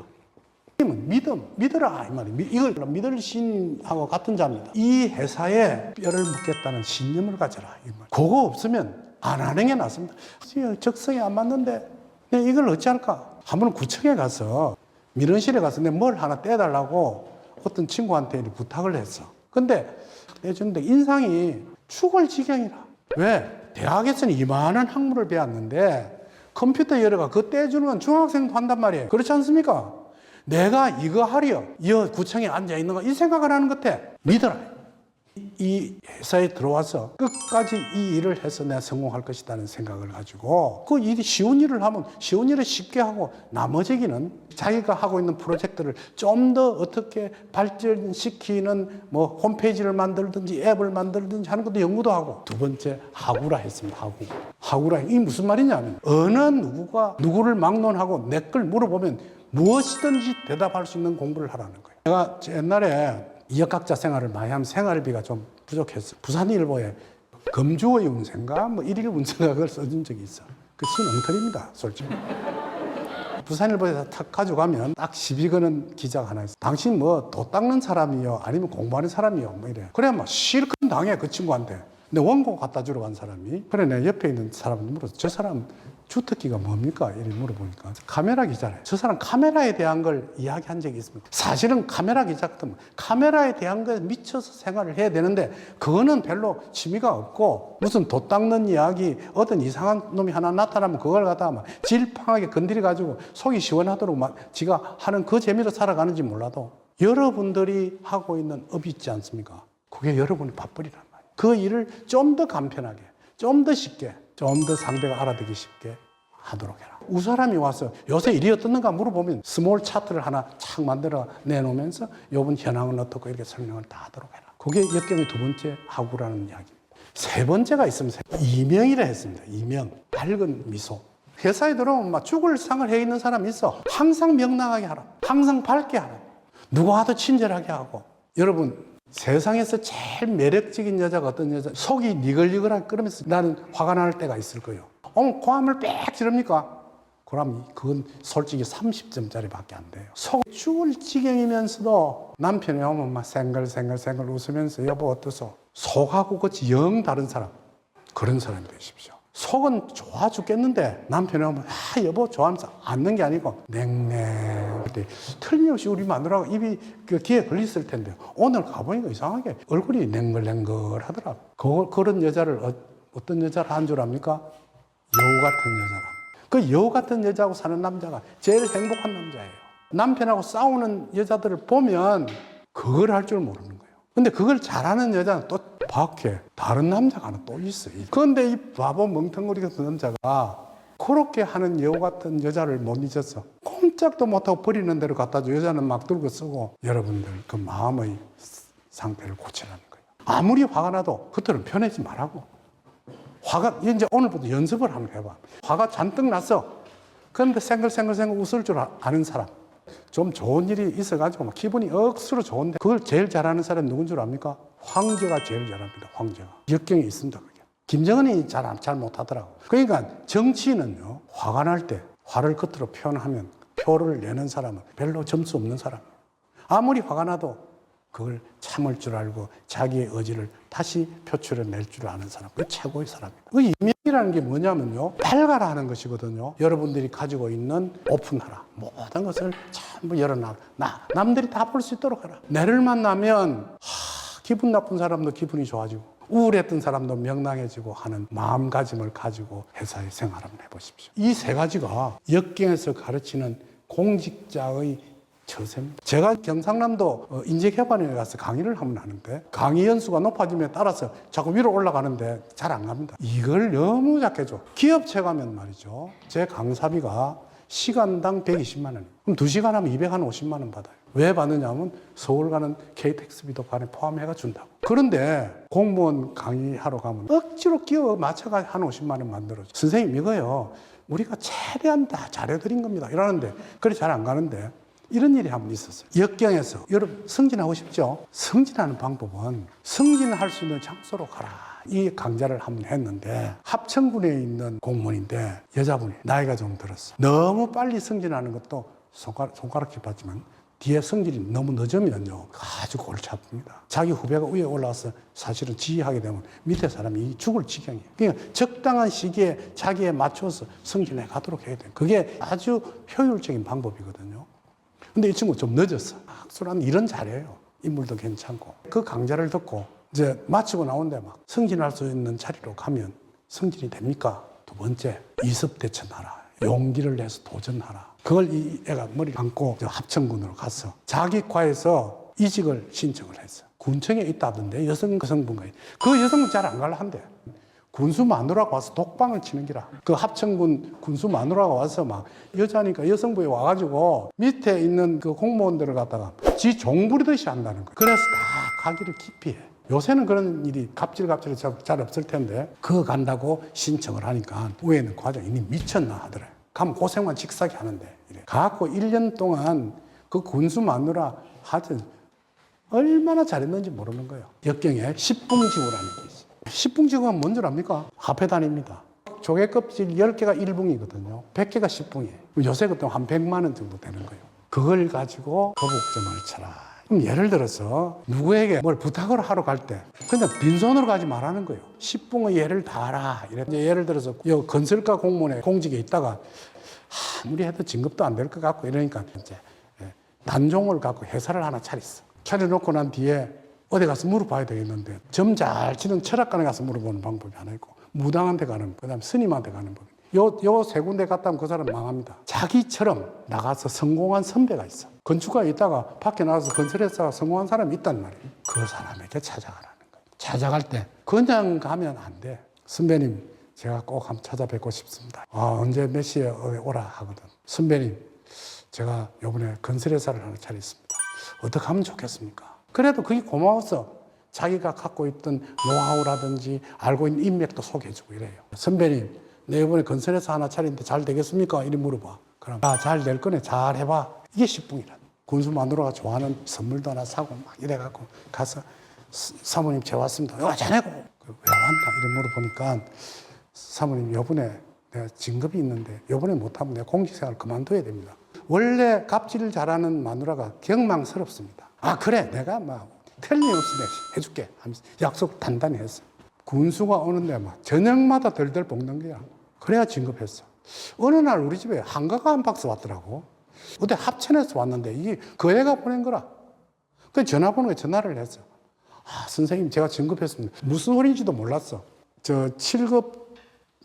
믿어라 이 말이에요. 이걸 믿을 신하고 같은 자입니다. 이 회사에 뼈를 묻겠다는 신념을 가져라 이 말. 그거 없으면 안 하는 게 낫습니다. 적성에 안 맞는데 내가 이걸 어찌할까? 한번 구청에 가서 민원실에 가서 내가 뭘 하나 떼달라고 어떤 친구한테 부탁을 했어. 근데 떼주는데 인상이 죽을 지경이라. 왜? 대학에서는 이만한 학문을 배웠는데 컴퓨터 열어가 그거 떼주는 건 중학생도 한단 말이에요. 그렇지 않습니까? 내가 이거 하려 이 구청에 앉아있는 거 이 생각을 하는 것 같아. 믿어라. 이 회사에 들어와서 끝까지 이 일을 해서 내가 성공할 것이라는 생각을 가지고 그 일이 쉬운 일을 하면 쉬운 일을 쉽게 하고 나머지 기는 자기가 하고 있는 프로젝트를 좀 더 어떻게 발전시키는 뭐 홈페이지를 만들든지 앱을 만들든지 하는 것도 연구도 하고 두 번째 하구라 했습니다. 하구라 이게 무슨 말이냐면 어느 누구가 누구를 막론하고 내 걸 물어보면 무엇이든지 대답할 수 있는 공부를 하라는 거예요. 내가 옛날에 이역학자 생활을 많이 하면 생활비가 좀 부족했어. 부산일보에 금주의 운세인가 뭐 일일 운세가 그걸 써준 적이 있어. 그 순 엉터리입니다, 솔직히. 부산일보에서 탁 가져가면 딱 시비 거는 기자가 하나 있어. 당신 뭐 도 닦는 사람이요? 아니면 공부하는 사람이요? 뭐 이래. 그래, 막 실컷 당해, 그 친구한테. 근데 원고 갖다 주러 간 사람이. 그래, 내 옆에 있는 사람한테 물었어. 저 사람 주특기가 뭡니까? 이렇게 물어보니까 카메라 기자래. 저 사람 카메라에 대한 걸 이야기한 적이 있습니다. 사실은 카메라 기자 같으면 카메라에 대한 거에 미쳐서 생활을 해야 되는데 그거는 별로 취미가 없고 무슨 도 닦는 이야기 어떤 이상한 놈이 하나 나타나면 그걸 갖다가 막 질팡하게 건드려 가지고 속이 시원하도록 막 지가 하는 그 재미로 살아가는지 몰라도 여러분들이 하고 있는 업이 있지 않습니까? 그게 여러분의 밥벌이란 말이에요. 그 일을 좀 더 간편하게, 좀 더 쉽게, 좀 더 상대가 알아듣기 쉽게 하도록 해라. 우사람이 와서 요새 일이 어떻는가 물어보면 스몰 차트를 하나 착 만들어 내놓으면서 요번 현황은 어떻고 이렇게 설명을 다 하도록 해라. 그게 역경의 두 번째 하구라는 이야기입니다. 세 번째가 있으면 이명이라 했습니다. 이명. 밝은 미소. 회사에 들어오면 막 죽을 상을 해 있는 사람이 있어. 항상 명랑하게 하라. 항상 밝게 하라. 누구와도 친절하게 하고. 여러분 세상에서 제일 매력적인 여자가 어떤 여자? 속이 니글니글하게 끓으면서 나는 화가 날 때가 있을 거예요. 고함을 빽 지릅니까? 그럼 그건 솔직히 30점짜리 밖에 안 돼요. 속 죽을 지경이면서도 남편이 오면 막 생글생글 웃으면서 여보 어떠소? 속하고 같이 영 다른 사람. 그런 사람이 되십시오. 속은 좋아 죽겠는데 남편이 오면 여보 좋아하면서 앉는 게 아니고 냉랭. 틀림없이 우리 마누라가 입이 귀에 걸렸을 텐데 오늘 가보니까 이상하게 얼굴이 냉글냉글 하더라. 그런 여자를 어떤 여자를 한 줄 압니까? 여우 같은 여자라. 그 여우 같은 여자하고 사는 남자가 제일 행복한 남자예요. 남편하고 싸우는 여자들을 보면 그걸 할 줄 모르는 거예요. 근데 그걸 잘하는 여자는 또 밖에 다른 남자가 하나 또 있어요. 그런데 이 바보 멍텅구리 같은 남자가 그렇게 하는 여우 같은 여자를 못 잊었어. 꼼짝도 못하고 버리는 대로 갖다 줘. 여자는 막 들고 쓰고. 여러분들 그 마음의 상태를 고치라는 거예요. 아무리 화가 나도 그때는 편해지 말라고. 화가 이제 오늘부터 연습을 한번 해봐. 화가 잔뜩 났어. 그런데 생글생글 웃을 줄 아는 사람. 좀 좋은 일이 있어가지고 막 기분이 억수로 좋은데 그걸 제일 잘하는 사람이 누군 줄 압니까? 황제가 제일 잘합니다. 황제가. 역경이 있습니다. 그게. 김정은이 잘 못하더라고. 그러니까 정치인은요, 화가 날 때 화를 끝으로 표현하면 표를 내는 사람은 별로 점수 없는 사람이에요. 아무리 화가 나도 그걸 참을 줄 알고 자기의 의지를 다시 표출해 낼 줄 아는 사람, 그 최고의 사람입니다. 그 이명이라는 게 뭐냐면요, 밝아라 하는 것이거든요. 여러분들이 가지고 있는 오픈하라. 모든 것을 전부 열어놔. 남들이 다 볼 수 있도록 하라. 내를 만나면 기분 나쁜 사람도 기분이 좋아지고 우울했던 사람도 명랑해지고 하는 마음가짐을 가지고 회사의 생활을 해보십시오. 이 세 가지가 역경에서 가르치는 공직자의 처세입니다. 제가 경상남도 인재개발원에 가서 강의를 하면 하는데 강의 연수가 높아짐에 따라서 자꾸 위로 올라가는데 잘 안 갑니다. 이걸 너무 작게 줘. 기업체 가면 말이죠. 제 강사비가 시간당 120만 원이에요. 그럼 2시간 하면 250만 원 받아요. 왜 받느냐면 서울 가는 KTX비도 반에 포함해가 준다고. 그런데 공무원 강의하러 가면 억지로 끼워 맞춰가 한 50만 원 만들어줘. 선생님 이거요, 우리가 최대한 다 잘해드린 겁니다. 이러는데 그래 잘 안 가는데 이런 일이 한 번 있었어요. 역경에서 여러분 승진하고 싶죠? 승진하는 방법은 승진할 수 있는 장소로 가라. 이 강좌를 한번 했는데 합천군에 있는 공무원인데 여자분이 나이가 좀 들었어. 너무 빨리 승진하는 것도 손가락질 받지만 뒤에 승진이 너무 늦으면요 아주 골치 아픕니다. 자기 후배가 위에 올라와서 사실은 지휘하게 되면 밑에 사람이 죽을 지경이에요. 그러니까 적당한 시기에 자기에 맞춰서 승진해 가도록 해야 돼요. 그게 아주 효율적인 방법이거든요. 근데 이 친구 좀 늦었어. 악수라는 일은 잘해요. 인물도 괜찮고. 그 강좌를 듣고 이제 마치고 나오는데 막 승진할 수 있는 자리로 가면 승진이 됩니까? 두 번째, 이습대천하라. 용기를 내서 도전하라. 그걸 이 애가 머리 감고 합천군으로 갔어. 자기 과에서 이직을 신청을 했어. 군청에 있다던데 여성부가. 그 여성은 잘 안 갈라 한대. 군수 마누라가 와서 독방을 치는 기라. 그 합천군 군수 마누라가 와서 막 여자니까 여성부에 와가지고 밑에 있는 그 공무원들을 갖다가 지 종부리듯이 한다는 거야. 그래서 다 가기를 기피해. 요새는 그런 일이 갑질갑질이 잘 없을 텐데 그거 간다고 신청을 하니까 위에는 과장이 이미 미쳤나 하더래. 가면 고생만 직사게 하는데 이래. 가갖고 1년 동안 그 군수 마누라 하여튼 얼마나 잘했는지 모르는 거예요. 역경에 십붕지구라는 게 있어요. 십붕지구가 뭔 줄 압니까? 화폐단입니다. 조개 껍질 10개가 1붕이거든요. 100개가 10붕이에요. 요새 그때 한 100만 원 정도 되는 거예요. 그걸 가지고 거북점을 쳐라. 그럼 예를 들어서 누구에게 뭘 부탁을 하러 갈 때 그냥 빈손으로 가지 말라는 거예요. 10붕의 예를 다하라. 예를 들어서 건설가 공무원에 공직에 있다가 아무리 해도 진급도 안 될 것 같고 이러니까 이제 단종을 갖고 회사를 하나 차렸어. 차려놓고 난 뒤에 어디 가서 물어봐야 되겠는데 점 잘 치는 철학관에 가서 물어보는 방법이 하나 있고 무당한테 가는 그 다음에 스님한테 가는 법. 요 세 군데 갔다 오면 그 사람 망합니다. 자기처럼 나가서 성공한 선배가 있어. 건축가에 있다가 밖에 나가서 건설회사가 성공한 사람이 있단 말이에요. 그 사람에게 찾아가라는 거예요. 찾아갈 때 그냥 가면 안 돼. 선배님 제가 꼭 한번 찾아뵙고 싶습니다. 언제 몇 시에 오라 하거든. 선배님 제가 이번에 건설회사를 하나 차렸습니다. 어떻게 하면 좋겠습니까? 그래도 그게 고마워서 자기가 갖고 있던 노하우라든지 알고 있는 인맥도 소개해주고 이래요. 선배님, 내 이번에 건설회사 하나 차리는데 잘 되겠습니까? 이리 물어봐. 그럼 잘 될 거네. 잘 해봐. 이게 십붕이라. 군수 마누라가 좋아하는 선물도 하나 사고 막 이래갖고 가서 사모님 제가 왔습니다. 자네고 왜 왔나? 이래 물어보니까 사모님 요번에 내가 진급이 있는데 요번에 못하면 내가 공직생활 그만둬야 됩니다. 원래 갑질을 잘하는 마누라가 경망스럽습니다. 그래 내가 막 틀림없이 내가 해줄게 하면서 약속 단단히 했어. 군수가 오는데 막 저녁마다 덜덜 볶는 거야. 그래야 진급했어. 어느 날 우리 집에 한가가 한 박스 왔더라고. 어디 합천에서 왔는데 이게 그 애가 보낸 거라. 그 전화번호에 전화를 했어. 선생님 제가 진급했습니다. 무슨 소리인지도 몰랐어. 저 7급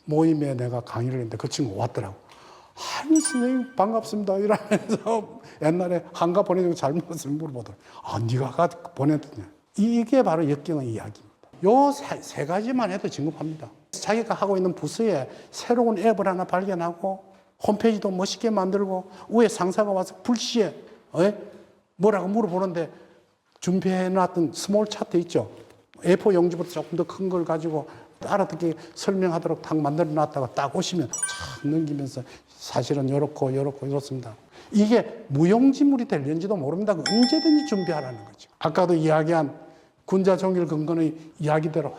모임에 내가 강의를 했는데 그 친구 왔더라고. 선생님 반갑습니다 이러면서 옛날에 한가 보내주고 잘 먹었으면 물어보더라. 네가 보냈더냐. 이게 바로 역경의 이야기입니다. 요 세 가지만 해도 진급합니다. 자기가 하고 있는 부서에 새로운 앱을 하나 발견하고 홈페이지도 멋있게 만들고 위에 상사가 와서 불시에 뭐라고 물어보는데 준비해놨던 스몰 차트 있죠. A4 용지보다 조금 더 큰 걸 가지고 알아듣게 설명하도록 딱 만들어놨다가 딱 오시면 참 넘기면서 사실은 이렇습니다. 이게 무용지물이 될는지도 모릅니다. 언제든지 준비하라는 거죠. 아까도 이야기한 군자 종일 근건의 이야기대로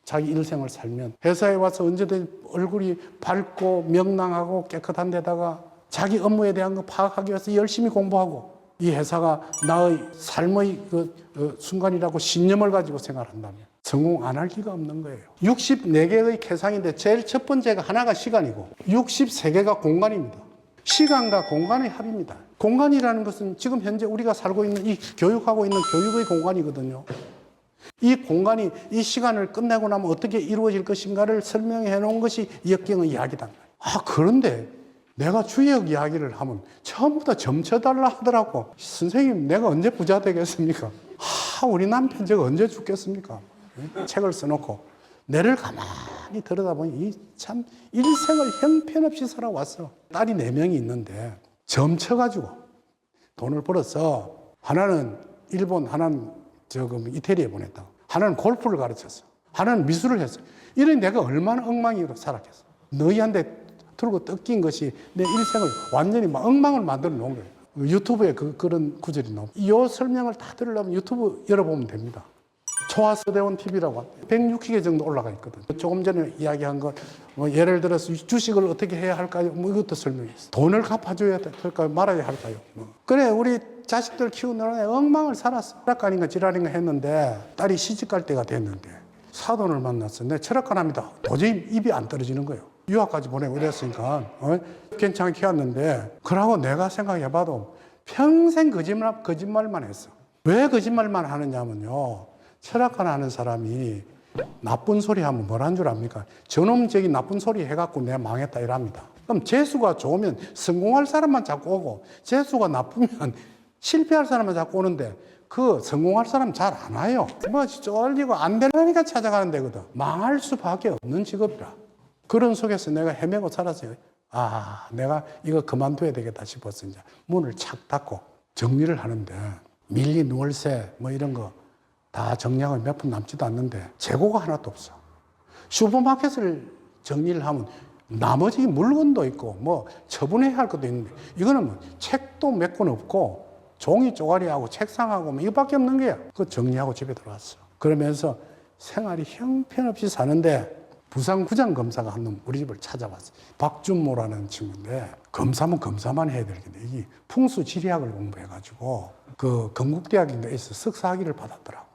자기 일생을 살면 회사에 와서 언제든지 얼굴이 밝고 명랑하고 깨끗한 데다가 자기 업무에 대한 거 파악하기 위해서 열심히 공부하고 이 회사가 나의 삶의 순간이라고 신념을 가지고 생활한다면 성공 안 할 기가 없는 거예요. 64개의 개상인데 제일 첫 번째가 하나가 시간이고 63개가 공간입니다. 시간과 공간의 합입니다. 공간이라는 것은 지금 현재 우리가 살고 있는 이 교육하고 있는 교육의 공간이거든요. 이 공간이 이 시간을 끝내고 나면 어떻게 이루어질 것인가를 설명해 놓은 것이 역경의 이야기다. 그런데 내가 주역 이야기를 하면 처음부터 점쳐달라 하더라고. 선생님, 내가 언제 부자 되겠습니까? 우리 남편 저거 언제 죽겠습니까? 책을 써놓고 내를 가만히 들여다보니 참 일생을 형편없이 살아왔어. 딸이 4명이 있는데 점쳐가지고 돈을 벌어서 하나는 일본, 하나는 이태리에 보냈다. 하나는 골프를 가르쳤어. 하나는 미술을 했어. 이런 내가 얼마나 엉망이로 살았겠어. 너희한테 들고 뜯긴 것이 내 일생을 완전히 막 엉망을 만들어 놓은 거예요. 유튜브에 그런 구절이 나옵니다. 이 설명을 다 들으려면 유튜브 열어보면 됩니다. 초화서대원 TV라고 160개 정도 올라가 있거든. 조금 전에 이야기한 것, 예를 들어서 주식을 어떻게 해야 할까요? 이것도 설명했어. 돈을 갚아줘야 될까요? 말아야 할까요? 그래, 우리 자식들 키우느라 엉망을 살았어. 철학관인가 지랄인가 했는데 딸이 시집갈 때가 됐는데 사돈을 만났어. 내 철학관합니다. 도저히 입이 안 떨어지는 거예요. 유학까지 보내고 이랬으니까 괜찮게 키웠는데 그러고 내가 생각해봐도 평생 거짓말만 했어. 왜 거짓말만 하느냐면요. 철학관 하는 사람이 나쁜 소리 하면 뭐라는 줄 압니까? 저놈적인 나쁜 소리 해갖고 내가 망했다 이랍니다. 그럼 재수가 좋으면 성공할 사람만 자꾸 오고 재수가 나쁘면 실패할 사람만 자꾸 오는데 그 성공할 사람 잘 안 와요. 뭐 쫄리고 안 되려니까 찾아가는 데거든. 망할 수밖에 없는 직업이라. 그런 속에서 내가 헤매고 살았어요. 내가 이거 그만둬야 되겠다 싶어서 이제 문을 착 닫고 정리를 하는데 밀린 월세 뭐 이런 거 다 정리하고 몇 푼 남지도 않는데 재고가 하나도 없어. 슈퍼마켓을 정리를 하면 나머지 물건도 있고 뭐 처분해야 할 것도 있는데 이거는 뭐 책도 몇 권 없고 종이 쪼가리하고 책상하고 뭐 이거밖에 없는 거야. 그거 정리하고 집에 들어왔어. 그러면서 생활이 형편없이 사는데 부산구장 검사가 한 놈 우리 집을 찾아왔어. 박준모라는 친구인데 검사면 검사만 해야 되겠네. 이게 풍수지리학을 공부해가지고 그 건국대학인가에서 석사학위를 받았더라고.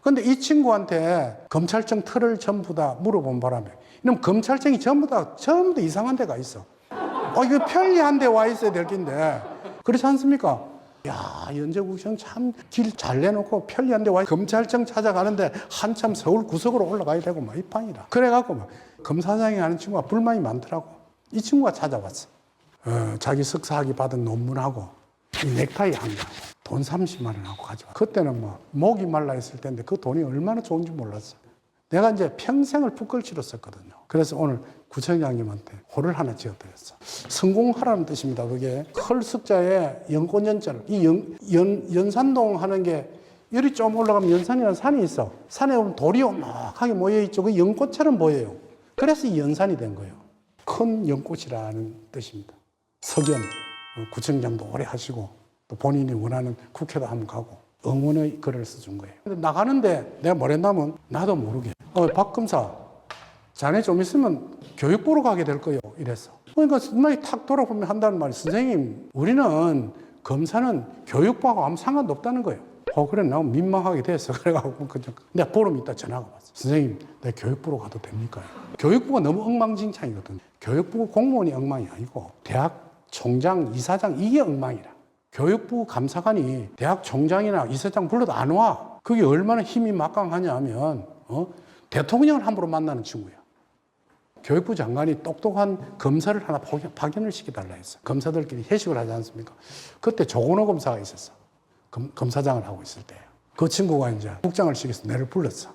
근데 이 친구한테 검찰청 틀을 전부 다 물어본 바람에 이놈 검찰청이 전부 다 이상한 데가 있어. 이거 편리한 데 와 있어야 될 텐데 그렇지 않습니까? 야, 연제국청 참 길 잘 내놓고 편리한 데 와 검찰청 찾아가는데 한참 서울 구석으로 올라가야 되고 막 이 판이라. 그래갖고 막 검사장이 하는 친구가 불만이 많더라고. 이 친구가 찾아왔어. 자기 석사학위 받은 논문하고 이 넥타이 한 거. 돈 30만 원 하고 가져와. 그때는 뭐 목이 말라 있을 텐데 그 돈이 얼마나 좋은지 몰랐어. 내가 이제 평생을 풋걸치로 썼거든요. 그래서 오늘 구청장님한테 호를 하나 지어드렸어. 성공하라는 뜻입니다. 그게 헐석자에 연꽃연자를 이 연산동 하는 게 열이 좀 올라가면 연산이라는 산이 있어. 산에 오면 돌이 오목하게 모여있죠. 그 연꽃처럼 보여요. 그래서 이 연산이 된 거예요. 큰 연꽃이라는 뜻입니다. 석연 구청장도 오래 하시고 또 본인이 원하는 국회도 한번 가고 응원의 글을 써준 거예요. 근데 나가는데 내가 뭐랬냐면 나도 모르게 박 검사 자네 좀 있으면 교육부로 가게 될 거예요 이랬어. 그러니까 엄마이 탁 돌아보면 한다는 말이 우리는 검사는 교육부하고 아무 상관도 없다는 거예요. 그래 나 민망하게 됐어. 그래가지고 내가 보름 있다 전화가 왔어. 선생님 내가 교육부로 가도 됩니까? 교육부가 너무 엉망진창이거든. 교육부 공무원이 엉망이 아니고 대학 총장, 이사장 이게 엉망이라. 교육부 감사관이 대학 총장이나 이사장 불러도 안 와. 그게 얼마나 힘이 막강하냐 하면 대통령을 함부로 만나는 친구야. 교육부 장관이 똑똑한 검사를 하나 파견을 시켜달라 했어. 검사들끼리 회식을 하지 않습니까? 그때 조건호 검사가 있었어. 검사장을 하고 있을 때. 그 친구가 이제 국장을 시켜서 내를 불렀어.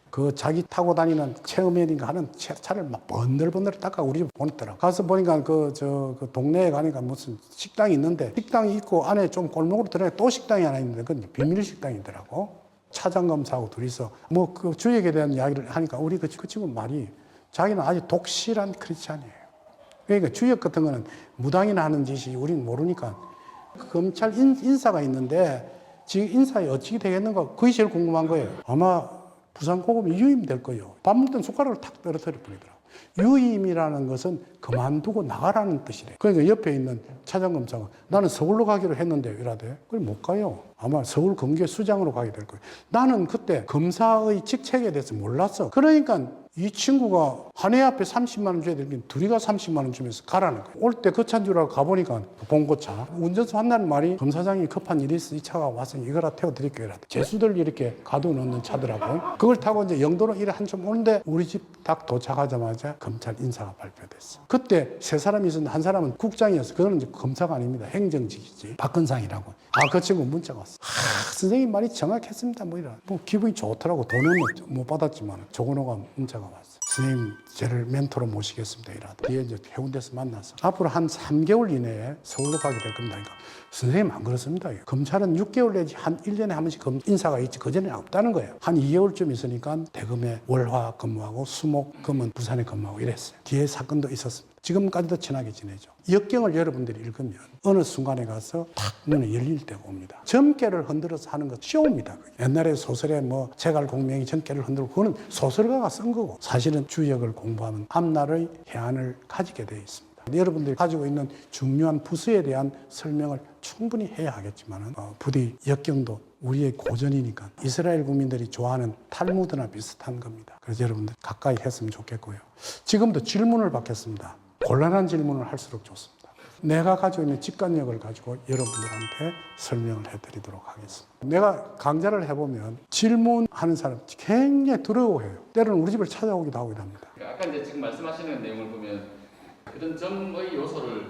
그 자기 타고 다니는 체험회인가 하는 차를 막 번들번들 닦아 우리 집 보냈더라. 가서 보니까 그 동네에 가니까 무슨 식당이 있는데 식당이 있고 안에 좀 골목으로 들어가니까 또 식당이 하나 있는데 그건 비밀 식당이더라고. 차장검사하고 둘이서 뭐 그 주역에 대한 이야기를 하니까 우리 그 친구 말이 자기는 아주 독실한 크리스찬이에요. 그러니까 주역 같은 거는 무당이나 하는 짓이 우리는 모르니까 검찰 인사가 있는데 지금 인사에 어찌 되겠는가 그게 제일 궁금한 거예요. 아마 부산고검이 유임될 거예요. 밥 먹을 땐 숟가락을 탁 떨어뜨려 버리더라고요. 유임이라는 것은 그만두고 나가라는 뜻이래. 그러니까 옆에 있는 차장검사가 나는 서울로 가기로 했는데 이라대. 그걸 못 가요. 아마 서울 검계수장으로 가게 될 거예요. 나는 그때 검사의 직책에 대해서 몰랐어. 그러니까 이 친구가 한 해 앞에 30만 원 줘야 되는 게 둘이가 30만 원 주면서 가라는 거예요. 올 때 그 차인 줄 알고 가보니까 봉고차. 운전수 한다는 말이 검사장이 급한 일이 있어 이 차가 와서 이거라 태워드릴게요. 제수들 이렇게 가둬놓는 차더라고. 그걸 타고 이제 영도로 일에 한참 오는데 우리 집 딱 도착하자마자 검찰 인사가 발표됐어. 그때 세 사람이 있었는데 한 사람은 국장이었어. 그거는 이제 검사가 아닙니다. 행정직이지. 박근상이라고. 그 친구 문자가 왔어. 선생님 말이 정확했습니다. 뭐 이런. 뭐 기분이 좋더라고. 돈은 못 받았지만 조건호가 문자가 왔어. 선생님 저를 멘토로 모시겠습니다. 이라. 뒤에 이제 해운대에서 만나서 앞으로 한 3개월 이내에 서울로 가게 될 겁니다. 그러니까 선생님 안 그렇습니다. 검찰은 6개월 내지 한 1년에 한 번씩 인사가 있지 그전에는 없다는 거예요. 한 2개월쯤 있으니까 대검에 월화 근무하고 수목 금은 부산에 근무하고 이랬어요. 뒤에 사건도 있었습니다. 지금까지도 친하게 지내죠. 역경을 여러분들이 읽으면 어느 순간에 가서 탁 눈에 열릴 때가 옵니다. 점괘를 흔들어서 하는 것 쇼입니다. 옛날에 소설에 뭐 제갈공명이 점괘를 흔들고 그거는 소설가가 쓴 거고 사실은 주역을 공부하면 앞날의 해안을 가지게 되어 있습니다. 여러분들이 가지고 있는 중요한 부서에 대한 설명을 충분히 해야 하겠지만 부디 역경도 우리의 고전이니까 이스라엘 국민들이 좋아하는 탈무드나 비슷한 겁니다. 그래서 여러분들 가까이 했으면 좋겠고요. 지금도 질문을 받겠습니다. 곤란한 질문을 할수록 좋습니다. 내가 가지고 있는 직관력을 가지고 여러분들한테 설명을 해드리도록 하겠습니다. 내가 강좌를 해보면 질문하는 사람 굉장히 두려워해요. 때로는 우리 집을 찾아오기도 하고 합니다. 아까 이제 지금 말씀하시는 내용을 보면 그런 점의 요소를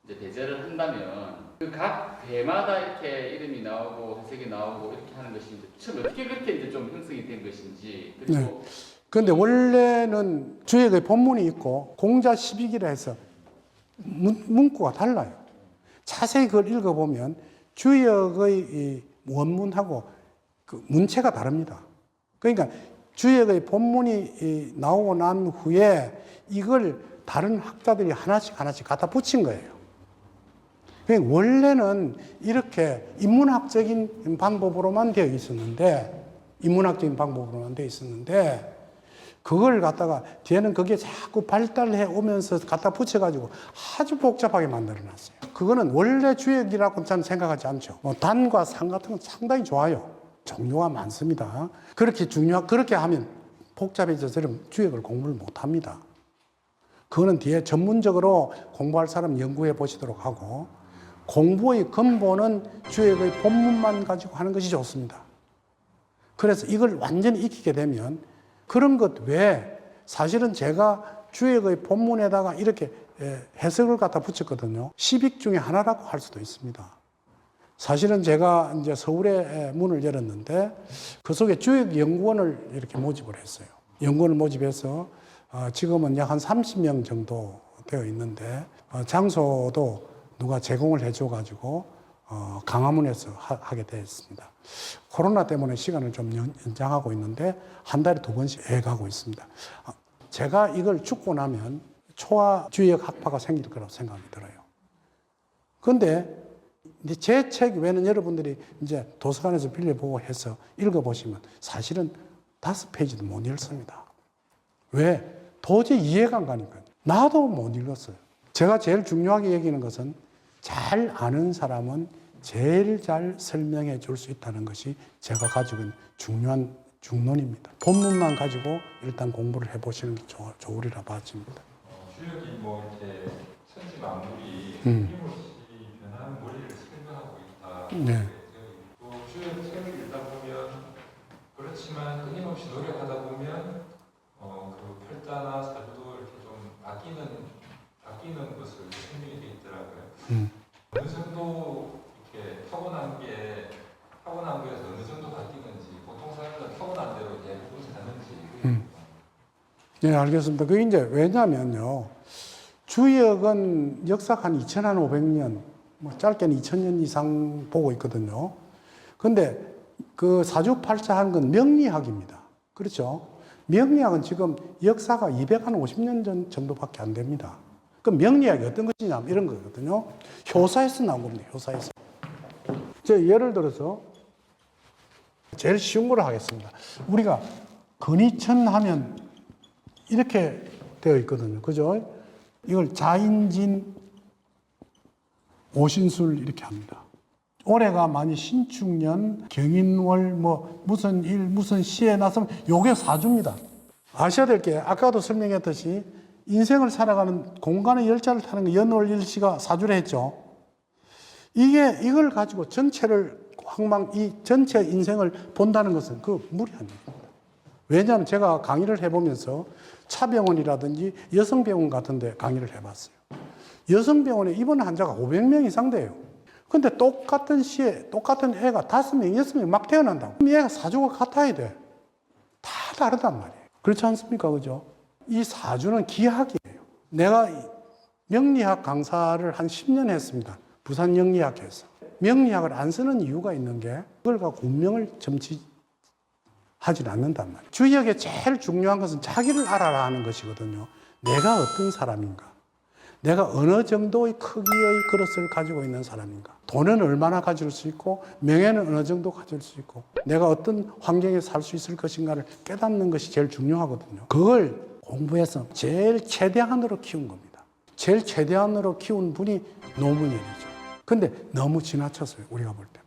이제 배제를 한다면 그 각 배마다 이렇게 이름이 나오고 해석이 나오고 이렇게 하는 것이 처음 어떻게 그렇게 이제 좀 형성이 된 것인지 그리고 네. 그런데 원래는 주역의 본문이 있고 공자 12기라 해서 문구가 달라요. 자세히 그걸 읽어보면 주역의 이 원문하고 그 문체가 다릅니다. 그러니까 주역의 본문이 나오고 난 후에 이걸 다른 학자들이 하나씩 갖다 붙인 거예요. 그러니까 원래는 이렇게 인문학적인 방법으로만 되어 있었는데, 그걸 갖다가 뒤에는 그게 자꾸 발달해 오면서 갖다 붙여가지고 아주 복잡하게 만들어 놨어요. 그거는 원래 주역이라고 저는 생각하지 않죠. 단과 상 같은 건 상당히 좋아요. 종류가 많습니다. 그렇게 하면 복잡해져서 주역을 공부를 못 합니다. 그거는 뒤에 전문적으로 공부할 사람 연구해 보시도록 하고, 공부의 근본은 주역의 본문만 가지고 하는 것이 좋습니다. 그래서 이걸 완전히 익히게 되면 그런 것 외에 사실은 제가 주역의 본문에다가 이렇게 해석을 갖다 붙였거든요. 10익 중에 하나라고 할 수도 있습니다. 사실은 제가 이제 서울에 문을 열었는데 그 속에 주역 연구원을 이렇게 모집을 했어요. 연구원을 모집해서 지금은 약 한 30명 정도 되어 있는데 장소도 누가 제공을 해줘가지고 강화문에서 하게 되었습니다. 코로나 때문에 시간을 좀 연장하고 있는데 한 달에 2번씩 가고 있습니다. 제가 이걸 죽고 나면 초화 주역 학파가 생길 거라고 생각이 들어요. 그런데 제 책 외에는 여러분들이 이제 도서관에서 빌려보고 해서 읽어보시면 사실은 5페이지도 못 읽습니다. 왜? 도저히 이해가 안 가니까요. 나도 못 읽었어요. 제가 제일 중요하게 여기는 것은 잘 아는 사람은 제일 잘 설명해 줄 수 있다는 것이 제가 가지고 있는 중요한 중론입니다. 본문만 가지고 일단 공부를 해보시는 게 좋으리라 봐집니다. 주역이 뭐 이렇게 천지 만물이 끊임없이 변하는 원리를 설명하고 있다. 네. 또 주역 책을 읽다 보면 그렇지만 끊임없이 노력하다 보면 그 팔자나 사주도 이렇게 좀 바뀌는 것을 설명이 되어 있더라고요. 어느 정도 이렇게 타고난 거에서 어느 정도 바뀌 네, 알겠습니다. 그게 이제 왜냐면요. 주역은 역사가 한 2500년, 뭐 짧게는 2000년 이상 보고 있거든요. 근데 그 사주팔자 한 건 명리학입니다. 그렇죠? 명리학은 지금 역사가 250년 전 정도밖에 안 됩니다. 그 명리학이 어떤 것이냐, 이런 거거든요. 효사에서 나온 겁니다. 효사에서. 예를 들어서 제일 쉬운 걸 하겠습니다. 우리가 근위천 하면 이렇게 되어 있거든요. 그죠? 이걸 자인진 오신술 이렇게 합니다. 올해가 많이 신축년, 경인월, 뭐 무슨 일, 무슨 시에 나서면 요게 사주입니다. 아셔야 될 게 아까도 설명했듯이 인생을 살아가는 공간의 열차를 타는 게 연월일시가 사주라 했죠. 이걸 가지고 전체를 이 전체 인생을 본다는 것은 그 무리한 일입니다. 왜냐하면 제가 강의를 해보면서 차병원이라든지 여성병원 같은 데 강의를 해봤어요. 여성병원에 입원 환자가 500명 이상 돼요. 근데 똑같은 시에 똑같은 애가 5명, 6명 막 태어난다고. 그럼 얘가 사주가 같아야 돼. 다 다르단 말이에요. 그렇지 않습니까? 그죠? 이 사주는 기하학이에요. 내가 명리학 강사를 한 10년 했습니다. 부산 영리학회에서. 명리학을 안 쓰는 이유가 있는 게 그걸 갖고 운명을 점치하지 않는단 말이에요. 주역에 제일 중요한 것은 자기를 알아라 하는 것이거든요. 내가 어떤 사람인가? 내가 어느 정도의 크기의 그릇을 가지고 있는 사람인가? 돈은 얼마나 가질 수 있고 명예는 어느 정도 가질 수 있고 내가 어떤 환경에 살 수 있을 것인가를 깨닫는 것이 제일 중요하거든요. 그걸 공부해서 제일 최대한으로 키운 겁니다. 제일 최대한으로 키운 분이 노무현이죠. 근데 너무 지나쳤어요. 우리가 볼 때는.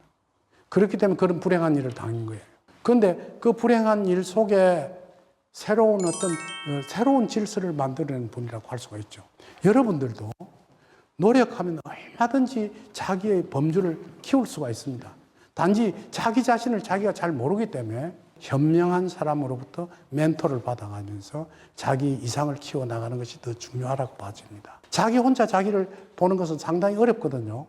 그렇기 때문에 그런 불행한 일을 당한 거예요. 근데 그 불행한 일 속에 새로운 질서를 만들어낸 분이라고 할 수가 있죠. 여러분들도 노력하면 얼마든지 자기의 범주를 키울 수가 있습니다. 단지 자기 자신을 자기가 잘 모르기 때문에 현명한 사람으로부터 멘토를 받아가면서 자기 이상을 키워나가는 것이 더 중요하다고 봐집니다. 자기 혼자 자기를 보는 것은 상당히 어렵거든요.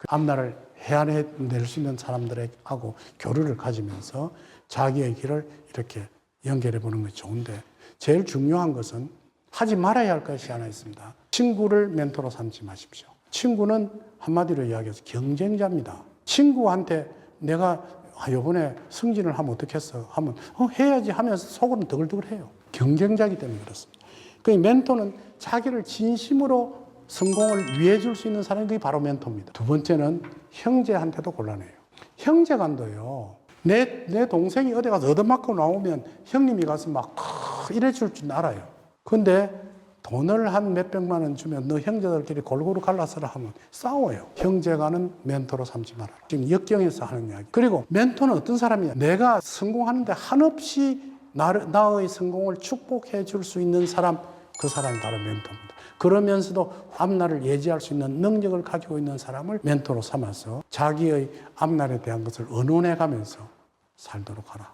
앞날을 헤아낼 수 있는 사람들하고 교류를 가지면서 자기의 길을 이렇게 연결해 보는 것이 좋은데 제일 중요한 것은 하지 말아야 할 것이 하나 있습니다. 친구를 멘토로 삼지 마십시오. 친구는 한마디로 이야기해서 경쟁자입니다. 친구한테 내가 이번에 승진을 하면 어떻겠어? 하면 해야지 하면서 속으로는 더글더글해요. 경쟁자이기 때문에 그렇습니다. 그 멘토는 자기를 진심으로 성공을 위해 줄 수 있는 사람이 그게 바로 멘토입니다. 두 번째는 형제한테도 곤란해요. 형제간도요. 내 동생이 어디 가서 얻어맞고 나오면 형님이 가서 막 이래 줄 줄 알아요. 근데 돈을 한 몇백만 원 주면 너 형제들끼리 골고루 갈라서라 하면 싸워요. 형제간은 멘토로 삼지 말아라. 지금 역경에서 하는 이야기. 그리고 멘토는 어떤 사람이냐. 내가 성공하는데 한없이 나의 성공을 축복해 줄 수 있는 사람, 그 사람이 바로 멘토입니다. 그러면서도 앞날을 예지할 수 있는 능력을 가지고 있는 사람을 멘토로 삼아서 자기의 앞날에 대한 것을 의논해 가면서 살도록 하라.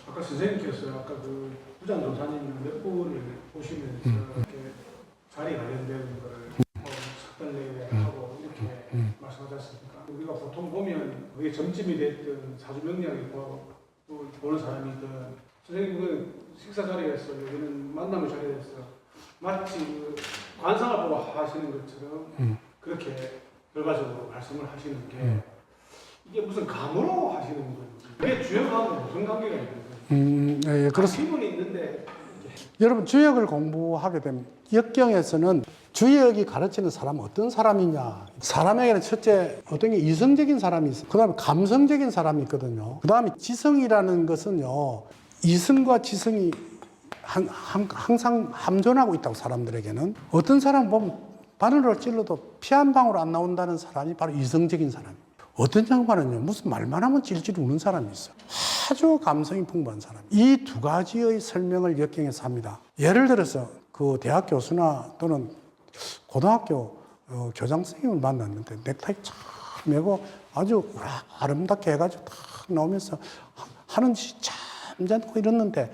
아까 선생님께서 아까 그 부장조사님 몇 분을 보시면서 이렇게 자리 관련된 거를 삭달내 하고 이렇게 말씀하셨습니까? 우리가 보통 보면 그게 점집이 됐든 사주 명리학이고 또 보는 사람이든 선생님은 식사 자리에서 여기는 만남의 자리에서 마치 그 관상을 보고 하시는 것처럼 그렇게 결과적으로 말씀을 하시는 게 이게 무슨 감으로 하시는 건지 그게 주역하고 무슨 관계가 있는 건지 예, 그렇습니다. 기분이 있는데 여러분 주역을 공부하게 되면 역경에서는 주역이 가르치는 사람은 어떤 사람이냐. 사람에게는 첫째 어떤 게 이성적인 사람이 있어요. 그 다음에 감성적인 사람이 있거든요. 그 다음에 지성이라는 것은요. 이성과 지성이 항상 함존하고 있다고 사람들에게는. 어떤 사람 보면 바늘을 찔러도 피 한 방울 안 나온다는 사람이 바로 이성적인 사람입니다. 어떤 양반은요. 무슨 말만 하면 질질 우는 사람이 있어요. 아주 감성이 풍부한 사람. 이 두 가지의 설명을 역경에서 합니다. 예를 들어서 그 대학 교수나 또는 고등학교 교장 선생님을 만났는데 넥타이 쫙 메고 아주 아름답게 해가지고 탁 나오면서 하는 짓이 참 괜찮고 이랬는데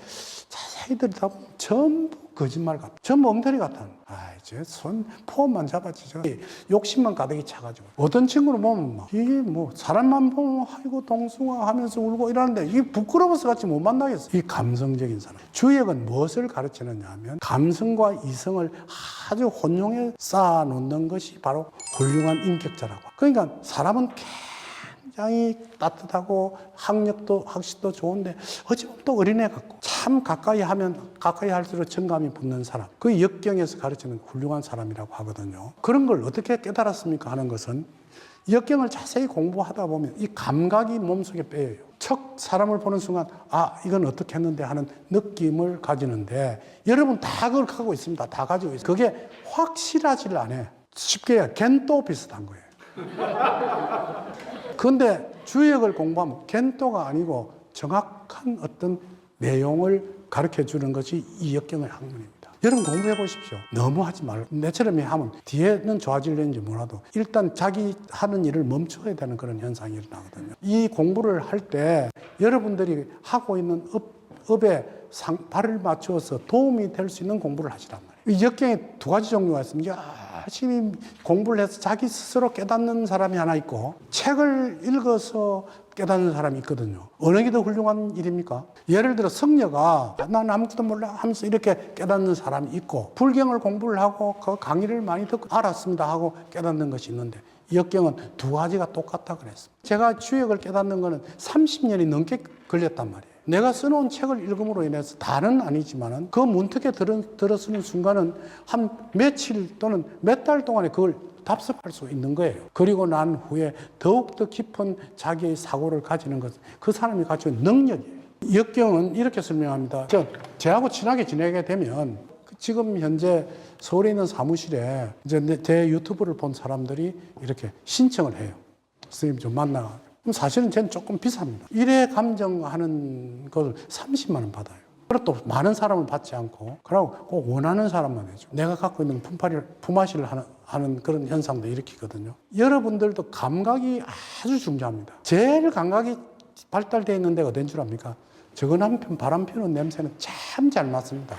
자세히 자기들이 다 전부 거짓말 같아. 전부 엉터리 같아. 저 손 폼만 잡았지. 저 욕심만 가득히 차가지고. 어떤 친구를 보면 막, 이게 뭐, 사람만 보면, 아이고, 동숭아 하면서 울고 이러는데, 이게 부끄러워서 같이 못 만나겠어. 이 감성적인 사람. 주역은 무엇을 가르치느냐 하면, 감성과 이성을 아주 혼용해 쌓아놓는 것이 바로 훌륭한 인격자라고. 그러니까 사람은 굉장히 따뜻하고 학식도 좋은데 어찌보면 또 어린애 같고 참 가까이 하면 가까이 할수록 정감이 붙는 사람, 그 역경에서 가르치는 훌륭한 사람이라고 하거든요. 그런 걸 어떻게 깨달았습니까 하는 것은 역경을 자세히 공부하다 보면 이 감각이 몸속에 빼여요. 척 사람을 보는 순간 이건 어떻게 했는데 하는 느낌을 가지는데 여러분 다 그걸 갖고 있습니다. 다 가지고 있어요. 그게 확실하지를 않아요. 쉽게 겐또 비슷한 거예요. 그런데 주역을 공부하면 겐또가 아니고 정확한 어떤 내용을 가르쳐 주는 것이 이 역경의 학문입니다. 여러분 공부해 보십시오. 너무 하지 말고. 내처럼 하면 뒤에는 좋아지려는지 몰라도 일단 자기 하는 일을 멈춰야 되는 그런 현상이 일어나거든요. 이 공부를 할 때 여러분들이 하고 있는 업에 발을 맞추어서 도움이 될 수 있는 공부를 하시란 말이에요. 이 역경에 두 가지 종류가 있습니다. 열심히 공부를 해서 자기 스스로 깨닫는 사람이 하나 있고 책을 읽어서 깨닫는 사람이 있거든요. 어느 게 더 훌륭한 일입니까? 예를 들어 성녀가 난 아무것도 몰라 하면서 이렇게 깨닫는 사람이 있고 불경을 공부를 하고 그 강의를 많이 듣고 알았습니다 하고 깨닫는 것이 있는데 역경은 두 가지가 똑같다 그랬습니다. 제가 주역을 깨닫는 거는 30년이 넘게 걸렸단 말이에요. 내가 써놓은 책을 읽음으로 인해서 다는 아니지만은 그 문턱에 들어서는 순간은 한 며칠 또는 몇 달 동안에 그걸 답습할 수 있는 거예요. 그리고 난 후에 더욱더 깊은 자기의 사고를 가지는 것은 그 사람이 가지고 있는 능력이에요. 역경은 이렇게 설명합니다. 저하고 친하게 지내게 되면 지금 현재 서울에 있는 사무실에 이제 제 유튜브를 본 사람들이 이렇게 신청을 해요. 선생님 좀 만나. 사실은 쟤는 조금 비쌉니다. 일회 감정하는 걸 30만 원 받아요. 그리고 또 많은 사람을 받지 않고, 그리고 꼭 원하는 사람만 해줘. 내가 갖고 있는 품앗이를 하는 그런 현상도 일으키거든요. 여러분들도 감각이 아주 중요합니다. 제일 감각이 발달되어 있는 데가 어딘 줄 압니까? 저건 한편 바람 피우는 냄새는 참 잘 맡습니다.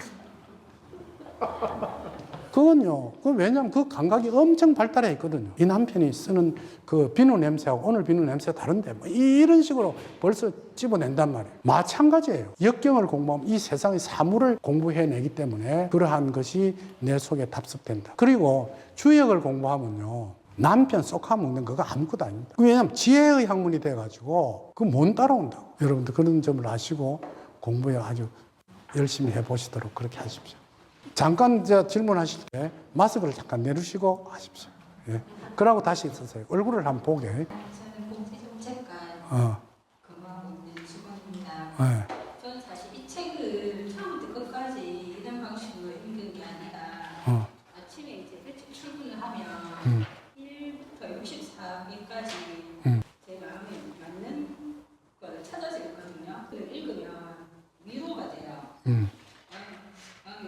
그건요. 왜냐하면 그 감각이 엄청 발달해 있거든요. 이 남편이 쓰는 그 비누 냄새하고 오늘 비누 냄새가 다른데 뭐 이런 식으로 벌써 집어낸단 말이에요. 마찬가지예요. 역경을 공부하면 이 세상의 사물을 공부해내기 때문에 그러한 것이 내 속에 답습된다. 그리고 주역을 공부하면요. 남편 쏙하먹는 거가 아무것도 아닙니다. 왜냐하면 지혜의 학문이 돼가지고 그거 못 따라온다고. 여러분들 그런 점을 아시고 공부에 아주 열심히 해보시도록 그렇게 하십시오. 잠깐 질문하실 때 마스크를 잠깐 내리시고 하십시오. 예. 그러고 다시 서세요. 얼굴을 한번 보게. 저는 공채정책관 근무하고 있는 직원입니다. 예. 저는 사실 이 책을 처음부터 끝까지 이런 방식으로 읽은 게 아니라 아침에 이제 일찍 출근을 하면 1부터 64기까지 제 마음에 맞는 걸 찾아서 읽거든요. 그걸 읽으면 위로가 돼요.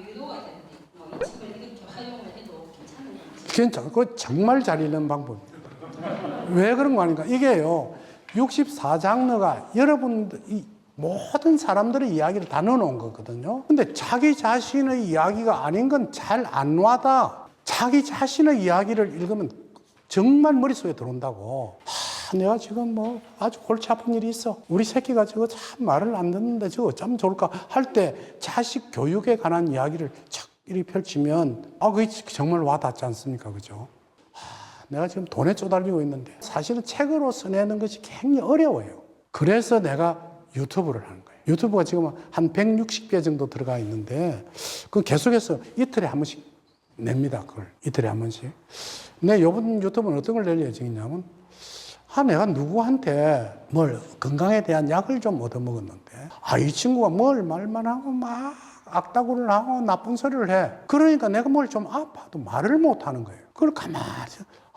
위로가 되는데 이 책을 이렇게 활용을 해도 괜찮은 건지. 진짜 그거 정말 잘 읽는 방법입니다. 왜 그런 거 아닌가? 이게요. 64장르가 여러분들 모든 사람들의 이야기를 다 넣어놓은 거거든요. 근데 자기 자신의 이야기가 아닌 건 잘 안 와다. 자기 자신의 이야기를 읽으면 정말 머릿속에 들어온다고. 내가 지금 뭐 아주 골치 아픈 일이 있어. 우리 새끼가 저거 참 말을 안 듣는데 저거 어쩌면 좋을까 할 때 자식 교육에 관한 이야기를 착 이렇게 펼치면 그게 정말 와닿지 않습니까? 그죠? 내가 지금 돈에 쪼달리고 있는데 사실은 책으로 써내는 것이 굉장히 어려워요. 그래서 내가 유튜브를 하는 거예요. 유튜브가 지금 한 160개 정도 들어가 있는데 그 계속해서 이틀에 한 번씩 냅니다. 그걸 이틀에 한 번씩. 내 이번 유튜브는 어떤 걸 낼 예정이냐면 내가 누구한테 뭘 건강에 대한 약을 좀 얻어먹었는데 이 친구가 뭘 말만 하고 막 악다구를 하고 나쁜 소리를 해. 그러니까 내가 뭘 좀 아파도 말을 못 하는 거예요. 그걸 가만히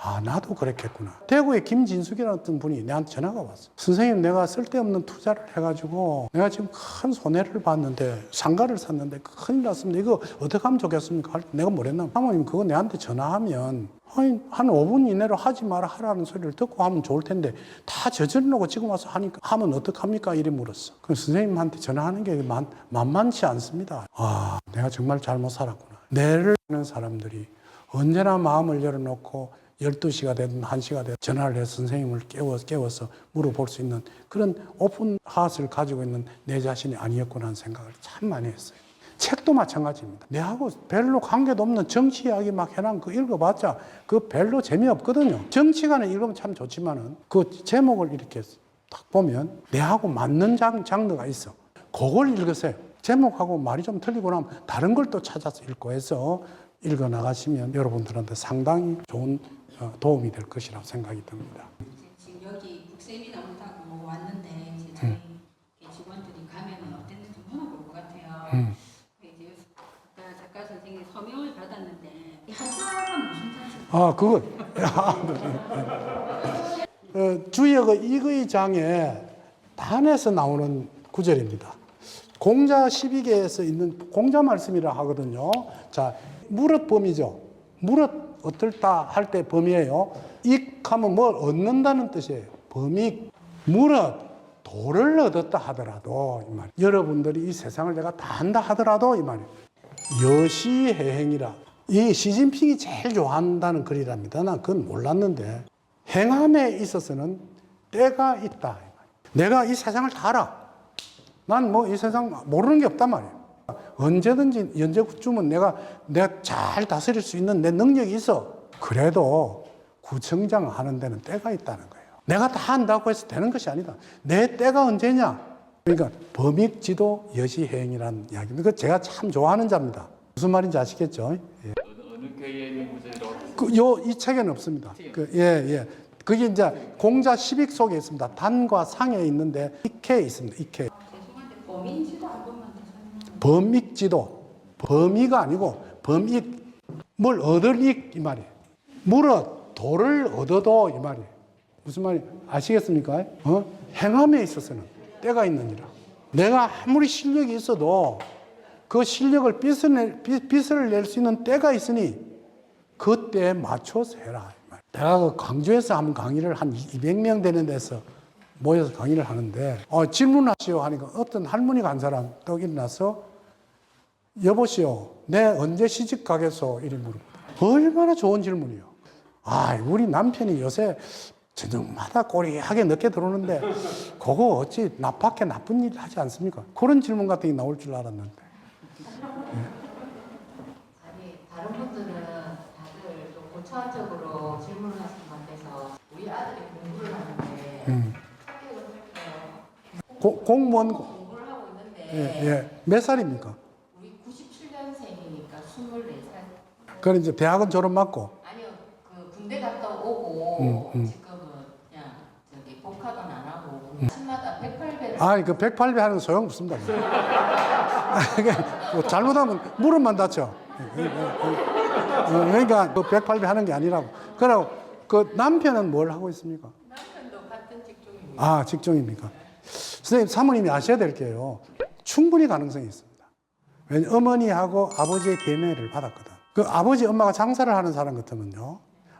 아, 나도 그랬겠구나. 대구의 김진숙이라는 어떤 분이 내한테 전화가 왔어. 선생님, 내가 쓸데없는 투자를 해가지고 내가 지금 큰 손해를 봤는데 상가를 샀는데 큰일 났습니다. 이거 어떻게 하면 좋겠습니까? 내가 뭐랬나? 사모님, 그거 내한테 전화하면 한 5분 이내로 하지 마라 하라는 소리를 듣고 하면 좋을 텐데 다 저질러놓고 지금 와서 하면 어떡합니까? 이래 물었어. 그럼 선생님한테 전화하는 게 만만치 않습니다. 아, 내가 정말 잘못 살았구나. 내를 아는 사람들이 언제나 마음을 열어놓고 12시가 되든 1시가 되든 전화를 해서 선생님을 깨워서 물어볼 수 있는 그런 오픈 하우스를 가지고 있는 내 자신이 아니었구나 하는 생각을 참 많이 했어요. 책도 마찬가지입니다. 내하고 별로 관계도 없는 정치 이야기 막 해놓은 거 읽어봤자 그 별로 재미없거든요. 정치관을 읽으면 참 좋지만은 그 제목을 이렇게 딱 보면 내하고 맞는 장르가 있어. 그걸 읽으세요. 제목하고 말이 좀 틀리고 나면 다른 걸 또 찾아서 읽고 해서 읽어 나가시면 여러분들한테 상당히 좋은 도움이 될 것이라고 생각이 듭니다. 지금 여기 북세미나부터 뭐 왔는데 이제 저희 직원들이 가면은 어땠는지 물어볼 것 같아요. 이제 아까 작가 선생님 서명을 받았는데 이 한자가 무슨 자세? 아, 그건 주역의 이의 장에 단에서 나오는 구절입니다. 공자 12개에서 있는 공자 말씀이라 하거든요. 자, 무릇범이죠. 무릇 어떨다 할 때 범이에요. 익하면 뭘 얻는다는 뜻이에요. 범익. 무릇 도를 얻었다 하더라도 이 말. 여러분들이 이 세상을 내가 다 한다 하더라도 이 말이에요. 여시해행이라. 이 시진핑이 제일 좋아한다는 글이랍니다. 난 그건 몰랐는데 행함에 있어서는 때가 있다. 내가 이 세상을 다 알아. 난 뭐 이 세상 모르는 게 없단 말이에요. 언제든지 언제쯤은 내가 잘 다스릴 수 있는 내 능력이 있어. 그래도 구청장 하는 데는 때가 있다는 거예요. 내가 다 한다고 해서 되는 것이 아니다. 내 때가 언제냐? 그러니까 범익지도 여시해행이라는 이야기입니다. 제가 참 좋아하는 자입니다. 무슨 말인지 아시겠죠? 예. 어느 교회에 있는 구절이라고? 이 책에는 없습니다. 그게 이제 공자 12ik 속에 있습니다. 단과 상에 있는데 익해에 있습니다. 익해. 죄송한데 범인지도 한 번만 더 설명해. 범익지도. 범위가 아니고 범익. 뭘 얻을 익 이 말이에요. 무릇 도를 얻어도 이 말이에요. 무슨 말이 아시겠습니까? 행함에 있어서는 때가 있느니라. 내가 아무리 실력이 있어도 그 실력을 빚을 낼 수 있는 때가 있으니 그 때에 맞춰서 해라. 내가 그 광주에서 한 강의를 한 200명 되는 데서 모여서 강의를 하는데 질문하시오 하니까 어떤 할머니가 한 사람 떡 일어나서 여보시오, 내 언제 시집 가겠소? 이래 물어보다. 얼마나 좋은 질문이요. 우리 남편이 요새 저녁마다 꼬리하게 늦게 들어오는데 그거 어찌 나밖에 나쁜 일 하지 않습니까? 그런 질문 같은 게 나올 줄 알았는데. 아니, 다른 분들은 다들 좀 고차원적으로 질문하시는 것 같아서 우리 아들이 공부를 하는데 합격을 할게요. 공무원 공부를 하고 있는데 몇 살입니까? 우리 97년생이니까 24살. 그럼 이제 대학은 졸업 맞고. 아니요, 그 군대 갔다 오고 지금은 그냥 저기 복학은 안 하고 아침마다 108배를. 그 108배 하는 거 소용없습니다. 뭐 잘못하면 무릎만 다쳐. 그러니까 그 108배 하는 게 아니라고. 그러고 그 남편은 뭘 하고 있습니까? 남편도 같은 직종입니다. 직종입니까? 선생님, 사모님이 아셔야 될 게요. 충분히 가능성이 있습니다. 왜냐면 어머니하고 아버지의 계매를 받았거든. 그 아버지, 엄마가 장사를 하는 사람 같으면요.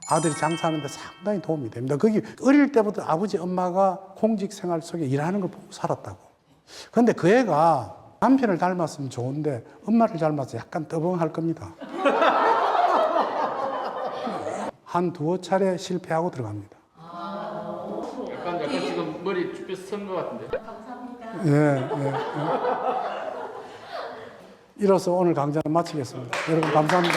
아들이 장사하는데 상당히 도움이 됩니다. 거기 어릴 때부터 아버지, 엄마가 공직 생활 속에 일하는 걸 보고 살았다고. 그런데 그 애가 남편을 닮았으면 좋은데 엄마를 닮아서 약간 떠벙할 겁니다. 한 두어 차례 실패하고 들어갑니다. 약간 지금 머리 쭈뼛 선것 같은데. 감사합니다. 이로써 오늘 강좌는 마치겠습니다. 여러분 감사합니다.